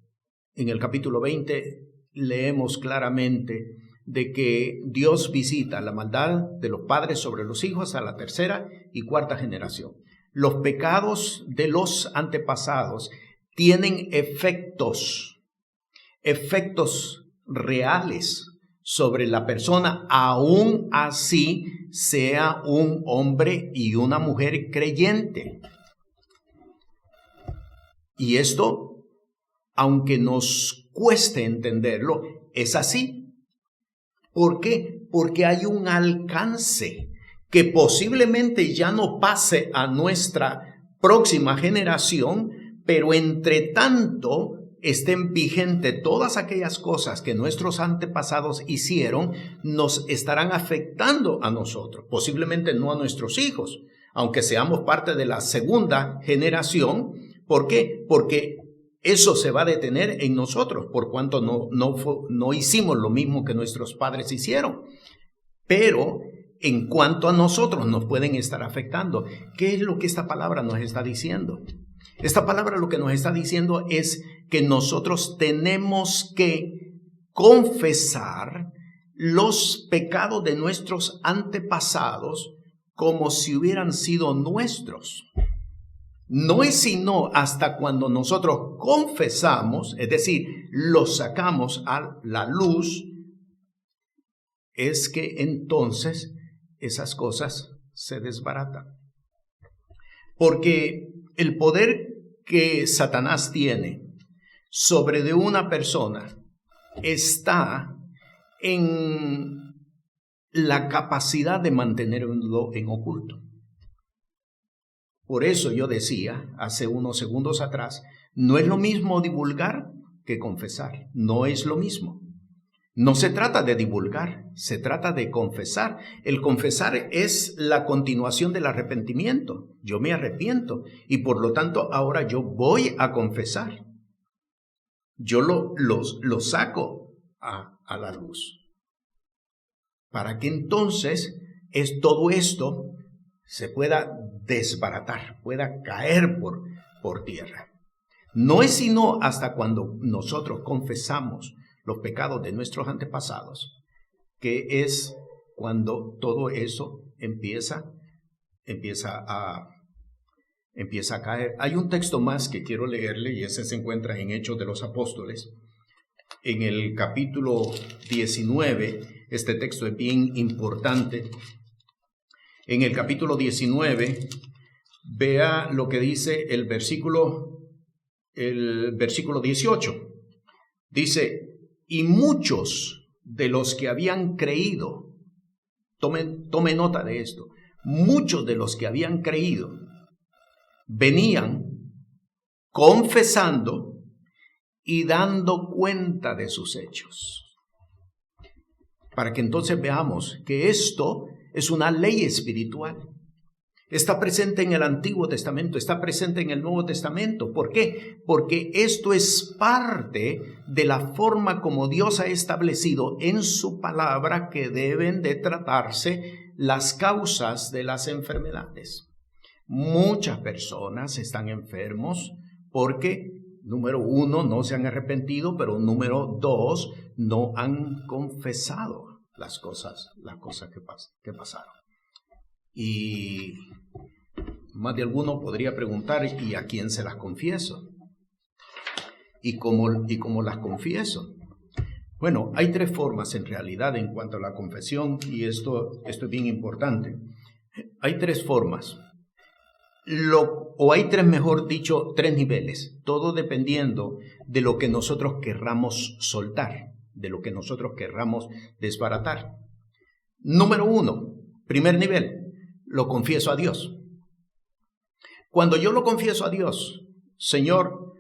en el capítulo 20, leemos claramente de que Dios visita la maldad de los padres sobre los hijos a la tercera y cuarta generación. Los pecados de los antepasados tienen efectos reales sobre la persona, aún así sea un hombre y una mujer creyente. Y esto, aunque nos cueste entenderlo, es así. ¿Por qué? Porque hay un alcance que posiblemente ya no pase a nuestra próxima generación, pero entre tanto estén vigentes todas aquellas cosas que nuestros antepasados hicieron, nos estarán afectando a nosotros, posiblemente no a nuestros hijos, aunque seamos parte de la segunda generación. ¿Por qué? Porque eso se va a detener en nosotros, por cuanto no hicimos lo mismo que nuestros padres hicieron. Pero en cuanto a nosotros nos pueden estar afectando. ¿Qué es lo que esta palabra nos está diciendo? Esta palabra lo que nos está diciendo es que nosotros tenemos que confesar los pecados de nuestros antepasados como si hubieran sido nuestros. No es sino hasta cuando nosotros confesamos, es decir, los sacamos a la luz, es que entonces esas cosas se desbaratan. Porque el poder que Satanás tiene sobre de una persona está en la capacidad de mantenerlo en oculto. Por eso yo decía hace unos segundos atrás, no es lo mismo divulgar que confesar, no es lo mismo. No se trata de divulgar, se trata de confesar. El confesar es la continuación del arrepentimiento. Yo me arrepiento y por lo tanto ahora yo voy a confesar. Yo lo saco a la luz. Para que entonces todo esto se pueda desbaratar, pueda caer por tierra. No es sino hasta cuando nosotros confesamos los pecados de nuestros antepasados, que es cuando todo eso empieza a caer. Hay un texto más que quiero leerle, y ese se encuentra en Hechos de los Apóstoles, en el capítulo 19. Este texto es bien importante. En el capítulo 19, vea lo que dice el versículo 18. Dice: y muchos de los que habían creído, tome nota de esto, muchos de los que habían creído venían confesando y dando cuenta de sus hechos. Para que entonces veamos que esto es una ley espiritual. Está presente en el Antiguo Testamento, está presente en el Nuevo Testamento. ¿Por qué? Porque esto es parte de la forma como Dios ha establecido en su palabra que deben de tratarse las causas de las enfermedades. Muchas personas están enfermos porque, número 1, no se han arrepentido, pero número 2, no han confesado las cosas que pasaron. Y más de alguno podría preguntar: ¿y a quién se las confieso? ¿Y cómo las confieso? Bueno, hay 3 formas en realidad en cuanto a la confesión, y esto es bien importante. Hay 3 formas. Hay 3, mejor dicho, 3 niveles, todo dependiendo de lo que nosotros querramos soltar, de lo que nosotros querramos desbaratar. Número 1, primer nivel, lo confieso a Dios. Cuando yo lo confieso a Dios: Señor,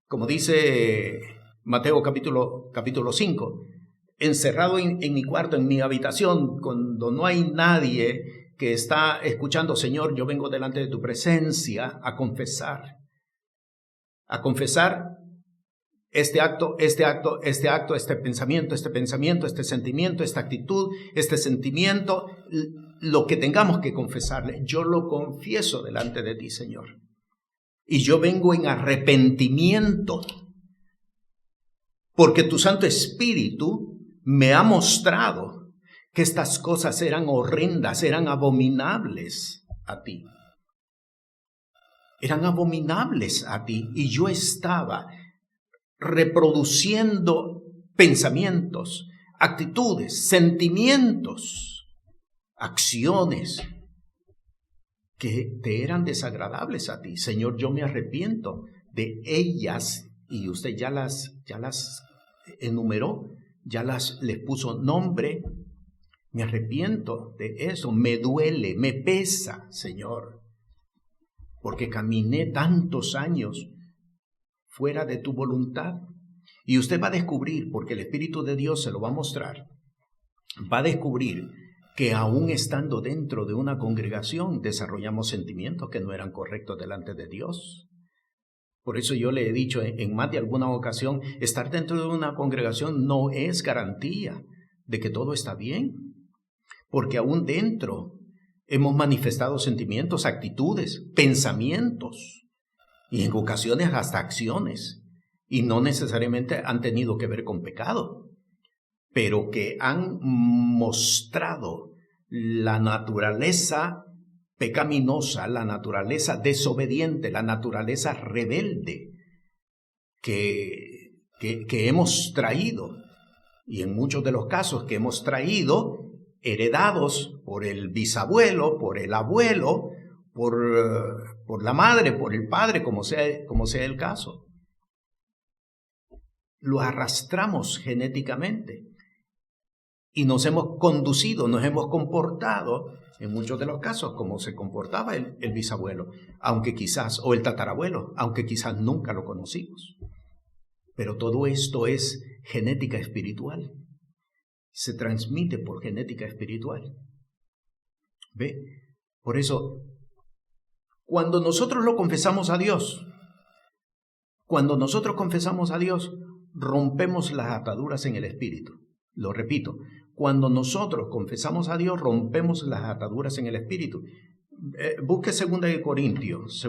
como dice Mateo capítulo 5, encerrado en mi cuarto, en mi habitación, cuando no hay nadie que está escuchando, Señor, yo vengo delante de tu presencia a confesar este acto, este pensamiento, este sentimiento, esta actitud, este sentimiento, lo que tengamos que confesarle. Yo lo confieso delante de ti, Señor. Y yo vengo en arrepentimiento, porque tu Santo Espíritu me ha mostrado que estas cosas eran horrendas, eran abominables a ti. Eran abominables a ti, y yo estaba reproduciendo pensamientos, actitudes, sentimientos, acciones que te eran desagradables a ti. Señor, yo me arrepiento de ellas, y usted ya las enumeró, les puso nombre. Me arrepiento de eso, me duele, me pesa, Señor, porque caminé tantos años fuera de tu voluntad. Y usted va a descubrir, porque el Espíritu de Dios se lo va a mostrar, va a descubrir que aún estando dentro de una congregación desarrollamos sentimientos que no eran correctos delante de Dios. Por eso yo le he dicho en más de alguna ocasión, estar dentro de una congregación no es garantía de que todo está bien. Porque aún dentro hemos manifestado sentimientos, actitudes, pensamientos, y en ocasiones hasta acciones, y no necesariamente han tenido que ver con pecado, pero que han mostrado la naturaleza pecaminosa, la naturaleza desobediente, la naturaleza rebelde que hemos traído, y en muchos de los casos que hemos traído, heredados por el bisabuelo, por el abuelo, por la madre, por el padre, como sea el caso. Lo arrastramos genéticamente y nos hemos conducido, nos hemos comportado en muchos de los casos como se comportaba el bisabuelo, aunque quizás, o el tatarabuelo, aunque quizás nunca lo conocimos. Pero todo esto es genética espiritual. Se transmite por genética espiritual. ¿Ve? Por eso, cuando nosotros lo confesamos a Dios, rompemos las ataduras en el espíritu. Lo repito, cuando nosotros confesamos a Dios, rompemos las ataduras en el espíritu. Busque 2 de Corintios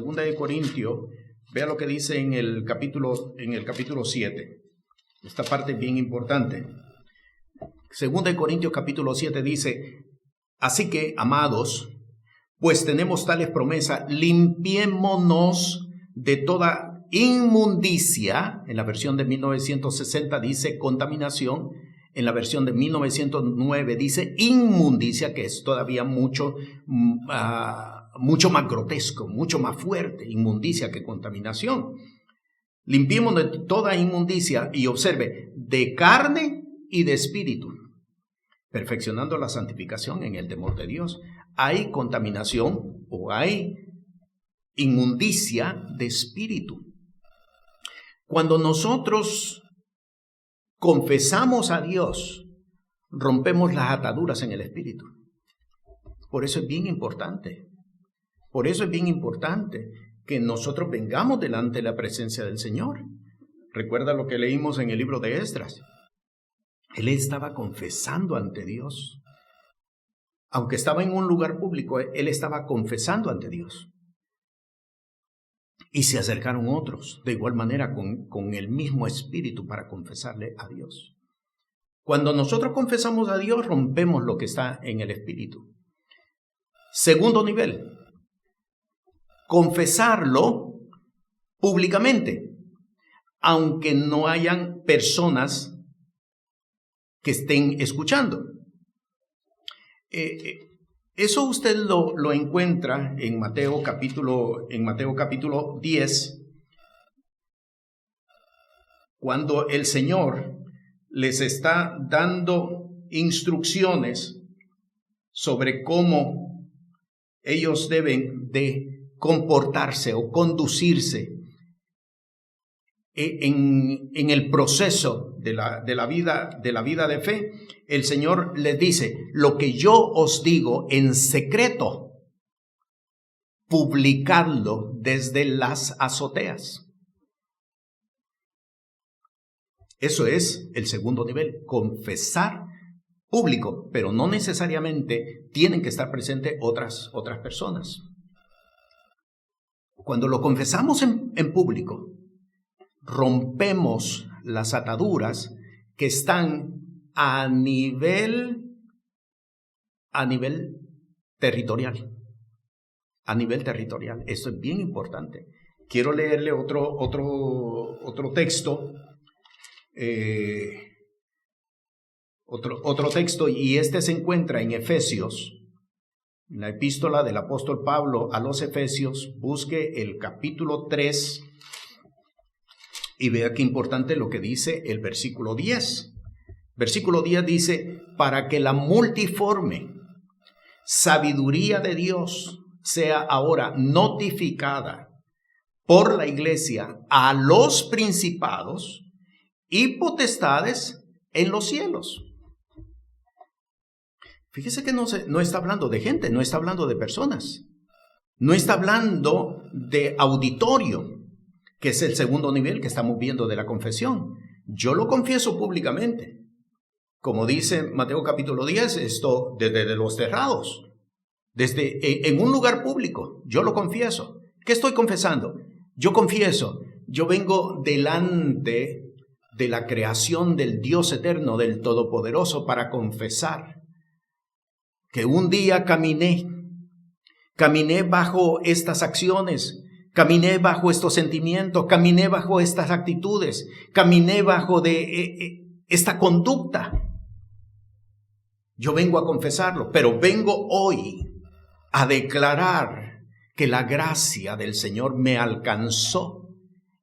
Vea lo que dice en el capítulo 7. Esta parte es bien importante. 2 Corintios capítulo 7 dice: así que, amados, pues tenemos tales promesas, limpiémonos de toda inmundicia. En la versión de 1960 dice contaminación. En la versión de 1909 dice inmundicia, que es todavía mucho más grotesco, mucho más fuerte, inmundicia que contaminación. Limpiémonos de toda inmundicia, y observe, de carne y de espíritu, perfeccionando la santificación en el temor de Dios. Hay contaminación o hay inmundicia de espíritu. Cuando nosotros confesamos a Dios, rompemos las ataduras en el espíritu. Por eso es bien importante. Por eso es bien importante que nosotros vengamos delante de la presencia del Señor. Recuerda lo que leímos en el libro de Esdras. Él estaba confesando ante Dios. Aunque estaba en un lugar público, él estaba confesando ante Dios. Y se acercaron otros, de igual manera, con el mismo espíritu para confesarle a Dios. Cuando nosotros confesamos a Dios, rompemos lo que está en el espíritu. Segundo nivel, confesarlo públicamente, aunque no hayan personas que estén escuchando. Eso usted lo encuentra en Mateo capítulo 10, cuando el Señor les está dando instrucciones sobre cómo ellos deben de comportarse o conducirse en el proceso de la vida de fe. El Señor les dice: lo que yo os digo en secreto, publicadlo desde las azoteas. Eso es el segundo nivel, confesar público, pero no necesariamente tienen que estar presentes otras personas. Cuando lo confesamos en público, rompemos las ataduras que están a nivel territorial. A nivel territorial. Esto es bien importante. Quiero leerle otro texto. Otro texto, y este se encuentra en Efesios, en la epístola del apóstol Pablo a los Efesios. Busque el capítulo 3 y vea qué importante lo que dice el versículo 10. Versículo 10 dice: para que la multiforme sabiduría de Dios sea ahora notificada por la iglesia a los principados y potestades en los cielos. Fíjese que no está hablando de gente, no está hablando de personas, no está hablando de auditorio, que es el segundo nivel que estamos viendo de la confesión. Yo lo confieso públicamente. Como dice Mateo capítulo 10, esto desde los terrados, en un lugar público, yo lo confieso. ¿Qué estoy confesando? Yo confieso, yo vengo delante de la creación del Dios eterno, del Todopoderoso, para confesar que un día caminé bajo estas acciones, caminé bajo estos sentimientos, caminé bajo estas actitudes, caminé bajo de esta conducta. Yo vengo a confesarlo, pero vengo hoy a declarar que la gracia del Señor me alcanzó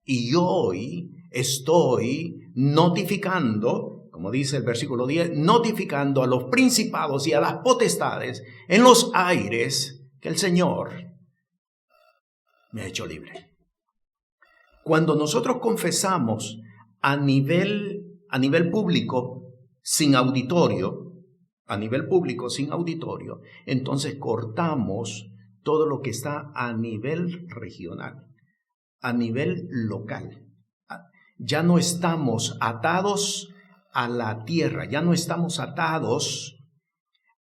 y hoy estoy notificando, como dice el versículo 10, notificando a los principados y a las potestades en los aires que el Señor me ha hecho libre. Cuando nosotros confesamos a nivel público, sin auditorio, entonces cortamos todo lo que está a nivel regional, a nivel local. Ya no estamos atados a la tierra, ya no estamos atados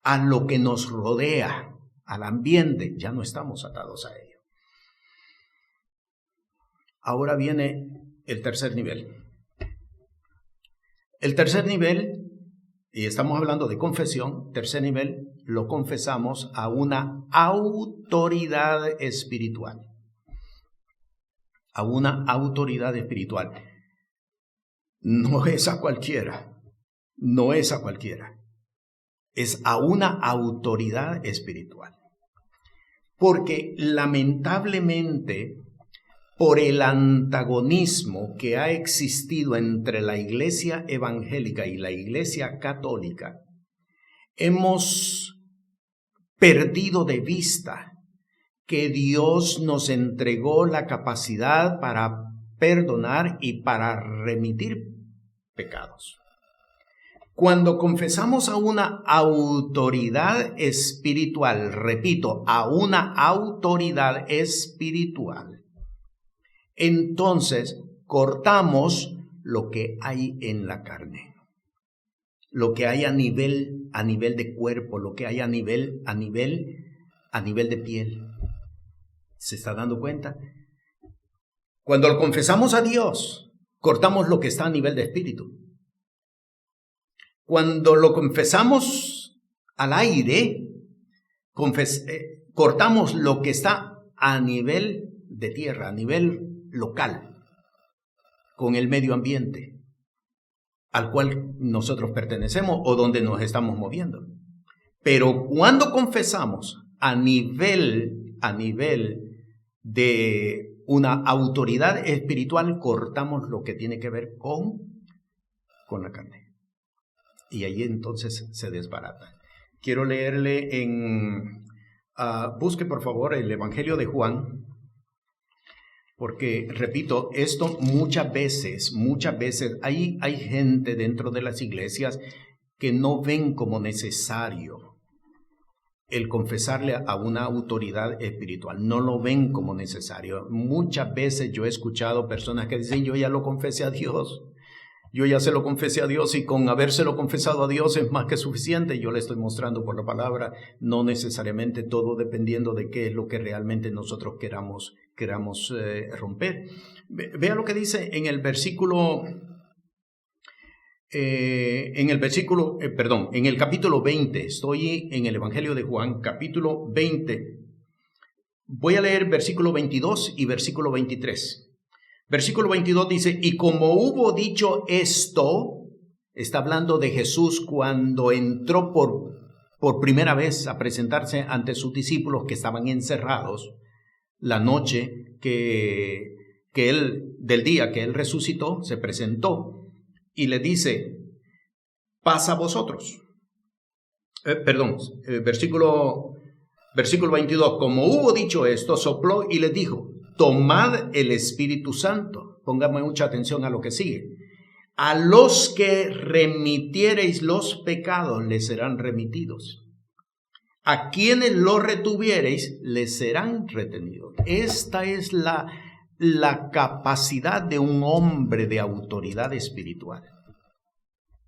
a lo que nos rodea, al ambiente, ya no estamos atados a ello. Ahora viene el tercer nivel. El tercer nivel, y estamos hablando de confesión, tercer nivel, lo confesamos a una autoridad espiritual. A una autoridad espiritual. No es a cualquiera, no es a cualquiera. Es a una autoridad espiritual. Porque lamentablemente, por el antagonismo que ha existido entre la iglesia evangélica y la iglesia católica, hemos perdido de vista que Dios nos entregó la capacidad para perdonar y para remitir pecados. Cuando confesamos a una autoridad espiritual, repito, a una autoridad espiritual, entonces cortamos lo que hay en la carne, lo que hay a nivel de cuerpo, lo que hay a nivel de piel. ¿Se está dando cuenta? Cuando lo confesamos a Dios, cortamos lo que está a nivel de espíritu. Cuando lo confesamos al aire, cortamos lo que está a nivel de tierra, a nivel local, con el medio ambiente al cual nosotros pertenecemos o donde nos estamos moviendo. Pero cuando confesamos a nivel de una autoridad espiritual, cortamos lo que tiene que ver con la carne. Y ahí entonces se desbarata. Quiero leerle busque por favor el Evangelio de Juan, porque repito, esto muchas veces hay gente dentro de las iglesias que no ven como necesario el confesarle a una autoridad espiritual, no lo ven como necesario. Muchas veces yo he escuchado personas que dicen, yo ya lo confesé a Dios. Yo ya se lo confesé a Dios y con habérselo confesado a Dios es más que suficiente. Yo le estoy mostrando por la palabra, no necesariamente todo dependiendo de qué es lo que realmente nosotros queramos romper. Vea lo que dice en el capítulo 20. Estoy en el Evangelio de Juan, capítulo 20. Voy a leer versículo 22 y versículo 23. Versículo 22 dice, y como hubo dicho esto, está hablando de Jesús cuando entró por primera vez a presentarse ante sus discípulos que estaban encerrados, la noche del día que él resucitó, se presentó y le dice, paz a vosotros. Versículo 22, como hubo dicho esto, sopló y les dijo, tomad el Espíritu Santo. Póngame mucha atención a lo que sigue. A los que remitiereis los pecados les serán remitidos. A quienes los retuviereis les serán retenidos. Esta es la capacidad de un hombre de autoridad espiritual.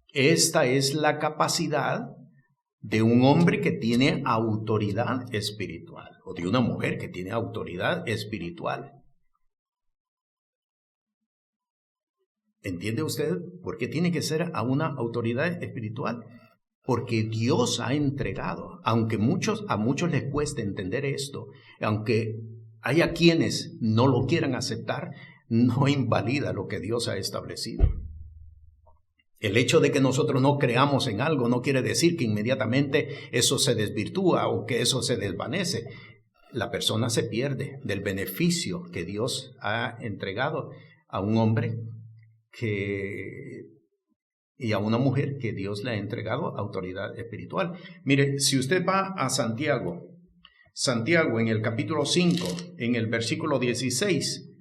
Esta es la capacidad de un hombre que tiene autoridad espiritual o de una mujer que tiene autoridad espiritual. ¿Entiende usted por qué tiene que ser a una autoridad espiritual? Porque Dios ha entregado, aunque a muchos les cueste entender esto, aunque haya quienes no lo quieran aceptar, no invalida lo que Dios ha establecido. El hecho de que nosotros no creamos en algo no quiere decir que inmediatamente eso se desvirtúa o que eso se desvanece. La persona se pierde del beneficio que Dios ha entregado a un hombre y a una mujer que Dios le ha entregado autoridad espiritual. Mire, si usted va a Santiago en el capítulo 5, en el versículo 16,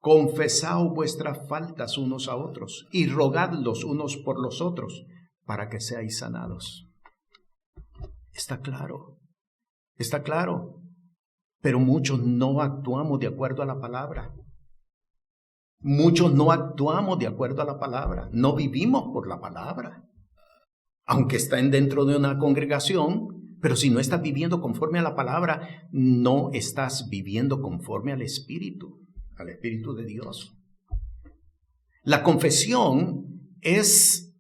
confesaos vuestras faltas unos a otros y rogadlos los unos por los otros para que seáis sanados. Está claro, pero muchos no actuamos de acuerdo a la palabra. Muchos no actuamos de acuerdo a la palabra, no vivimos por la palabra. Aunque estén dentro de una congregación, pero si no estás viviendo conforme a la palabra, no estás viviendo conforme al Espíritu. al Espíritu de Dios. La confesión es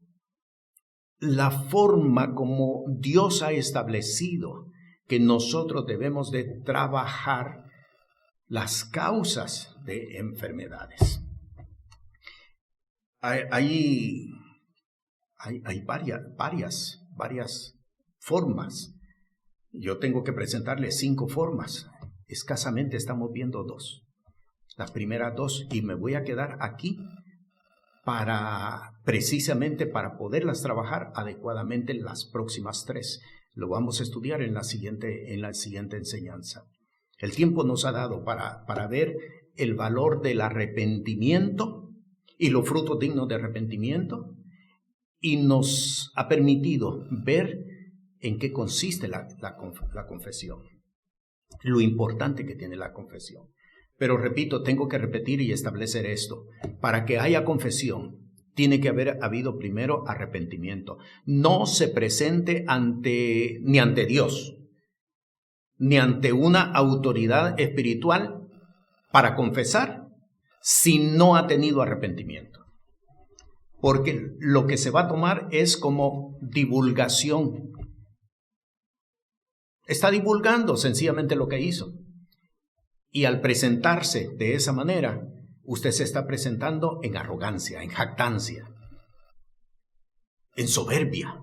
la forma como Dios ha establecido que nosotros debemos de trabajar las causas de enfermedades. Hay varias formas. Yo tengo que presentarles 5 formas. Escasamente estamos viendo 2. Las primeras 2, y me voy a quedar aquí precisamente para poderlas trabajar adecuadamente en las próximas 3. Lo vamos a estudiar en la siguiente enseñanza. El tiempo nos ha dado para ver el valor del arrepentimiento y los frutos dignos de arrepentimiento, y nos ha permitido ver en qué consiste la confesión, lo importante que tiene la confesión. Pero repito, tengo que repetir y establecer esto. Para que haya confesión, tiene que haber habido primero arrepentimiento. No se presente ni ante Dios, ni ante una autoridad espiritual para confesar si no ha tenido arrepentimiento. Porque lo que se va a tomar es como divulgación. Está divulgando sencillamente lo que hizo. Y al presentarse de esa manera, usted se está presentando en arrogancia, en jactancia, en soberbia,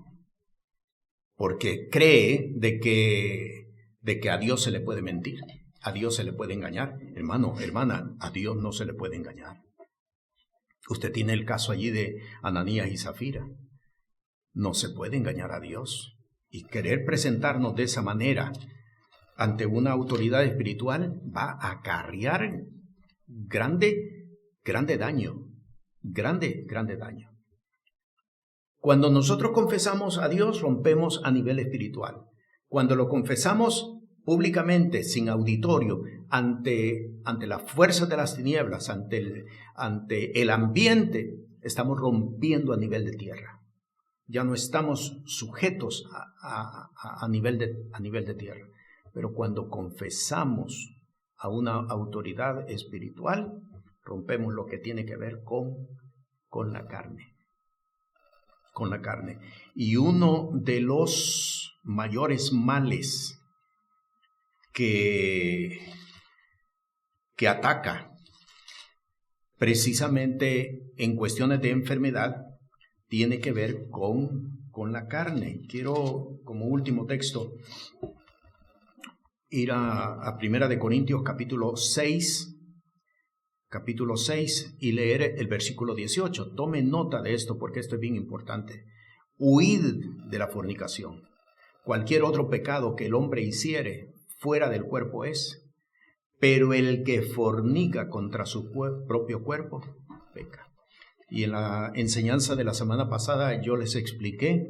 porque cree de que a Dios se le puede mentir, a Dios se le puede engañar. Hermano, hermana, a Dios no se le puede engañar. Usted tiene el caso allí de Ananías y Zafira. No se puede engañar a Dios. Y querer presentarnos de esa manera ante una autoridad espiritual va a acarrear grande daño. Grande daño. Cuando nosotros confesamos a Dios, rompemos a nivel espiritual. Cuando lo confesamos públicamente, sin auditorio, ante las fuerzas de las tinieblas, ante el ambiente, estamos rompiendo a nivel de tierra. Ya no estamos sujetos a nivel de tierra. Pero cuando confesamos a una autoridad espiritual, rompemos lo que tiene que ver con la carne. Con la carne. Y uno de los mayores males que ataca precisamente en cuestiones de enfermedad tiene que ver con la carne. Quiero, como último texto, ir a 1 Corintios capítulo 6 y leer el versículo 18. Tome nota de esto porque esto es bien importante. Huid de la fornicación. Cualquier otro pecado que el hombre hiciere fuera del cuerpo es, pero el que fornica contra su propio cuerpo peca. Y en la enseñanza de la semana pasada yo les expliqué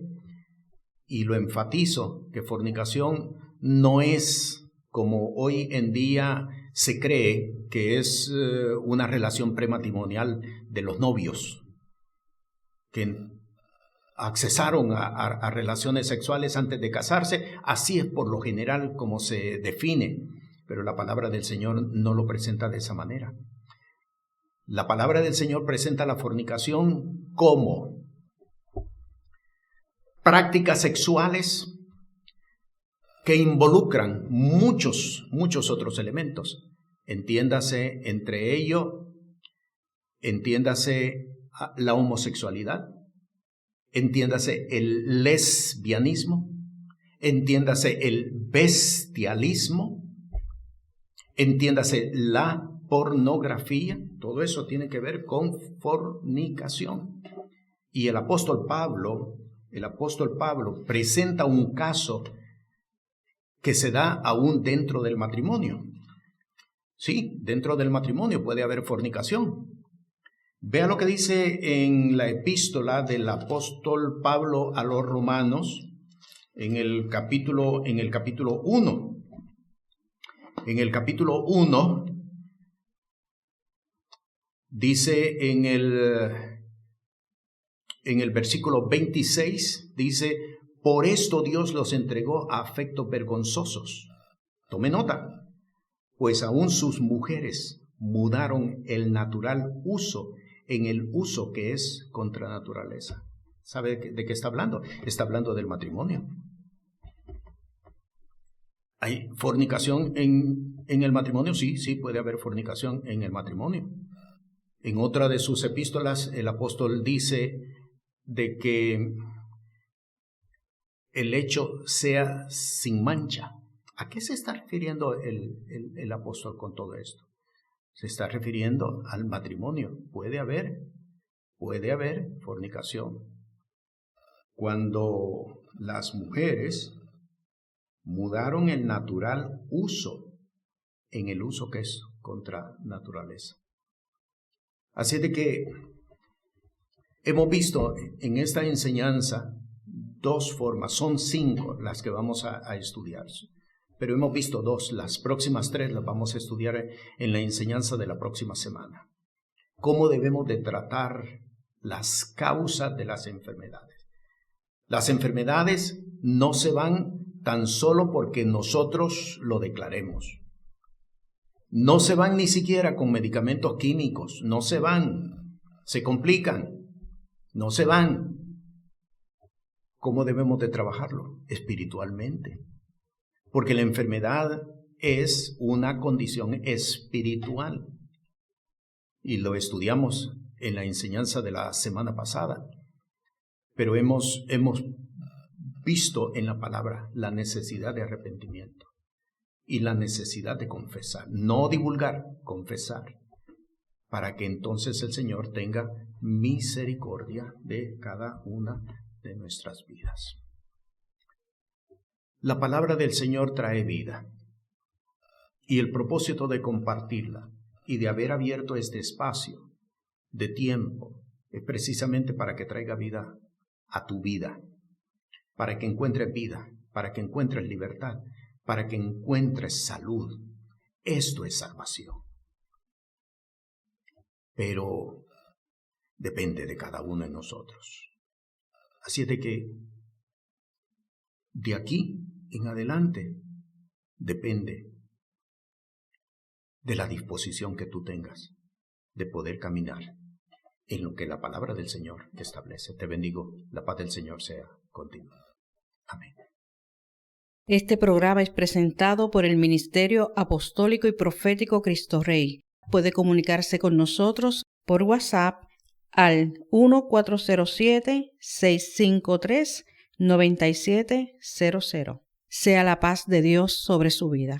y lo enfatizo, que fornicación no es como hoy en día se cree que es una relación prematrimonial de los novios, que accesaron a relaciones sexuales antes de casarse. Así es por lo general como se define, pero la palabra del Señor no lo presenta de esa manera. La palabra del Señor presenta la fornicación como prácticas sexuales que involucran muchos otros elementos. Entiéndase entre ello, entiéndase la homosexualidad, entiéndase el lesbianismo, entiéndase el bestialismo, entiéndase la pornografía. Todo eso tiene que ver con fornicación. Y el apóstol Pablo presenta un caso que se da aún dentro del matrimonio. Sí, dentro del matrimonio puede haber fornicación. Vea lo que dice en la epístola del apóstol Pablo a los Romanos, en el capítulo 1. En el capítulo 1 dice en el versículo 26, dice: por esto Dios los entregó a afectos vergonzosos. Tome nota. Pues aún sus mujeres mudaron el natural uso en el uso que es contra naturaleza. ¿Sabe de qué está hablando? Está hablando del matrimonio. ¿Hay fornicación en el matrimonio? Sí, puede haber fornicación en el matrimonio. En otra de sus epístolas, el apóstol dice de que el hecho sea sin mancha. ¿A qué se está refiriendo el apóstol con todo esto? Se está refiriendo al matrimonio. Puede haber fornicación. Cuando las mujeres mudaron el natural uso en el uso que es contra naturaleza. Así de que hemos visto en esta enseñanza 2 formas, son 5 las que vamos a estudiar, pero hemos visto 2, las próximas 3 las vamos a estudiar en la enseñanza de la próxima semana. ¿Cómo debemos de tratar las causas de las enfermedades? Las enfermedades no se van tan solo porque nosotros lo declaremos. No se van ni siquiera con medicamentos químicos, no se van, se complican, no se van. ¿Cómo debemos de trabajarlo? Espiritualmente. Porque la enfermedad es una condición espiritual. Y lo estudiamos en la enseñanza de la semana pasada. Pero hemos visto en la palabra la necesidad de arrepentimiento y la necesidad de confesar. No divulgar, confesar. Para que entonces el Señor tenga misericordia de cada una de nuestras vidas. La palabra del Señor trae vida, y el propósito de compartirla y de haber abierto este espacio de tiempo es precisamente para que traiga vida a tu vida, para que encuentres vida, para que encuentres libertad, para que encuentres salud. Esto es salvación. Pero depende de cada uno de nosotros. Así es de que de aquí en adelante depende de la disposición que tú tengas de poder caminar en lo que la palabra del Señor establece. Te bendigo. La paz del Señor sea contigo. Amén. Este programa es presentado por el Ministerio Apostólico y Profético Cristo Rey. Puede comunicarse con nosotros por WhatsApp al 1407-653-9700. Sea la paz de Dios sobre su vida.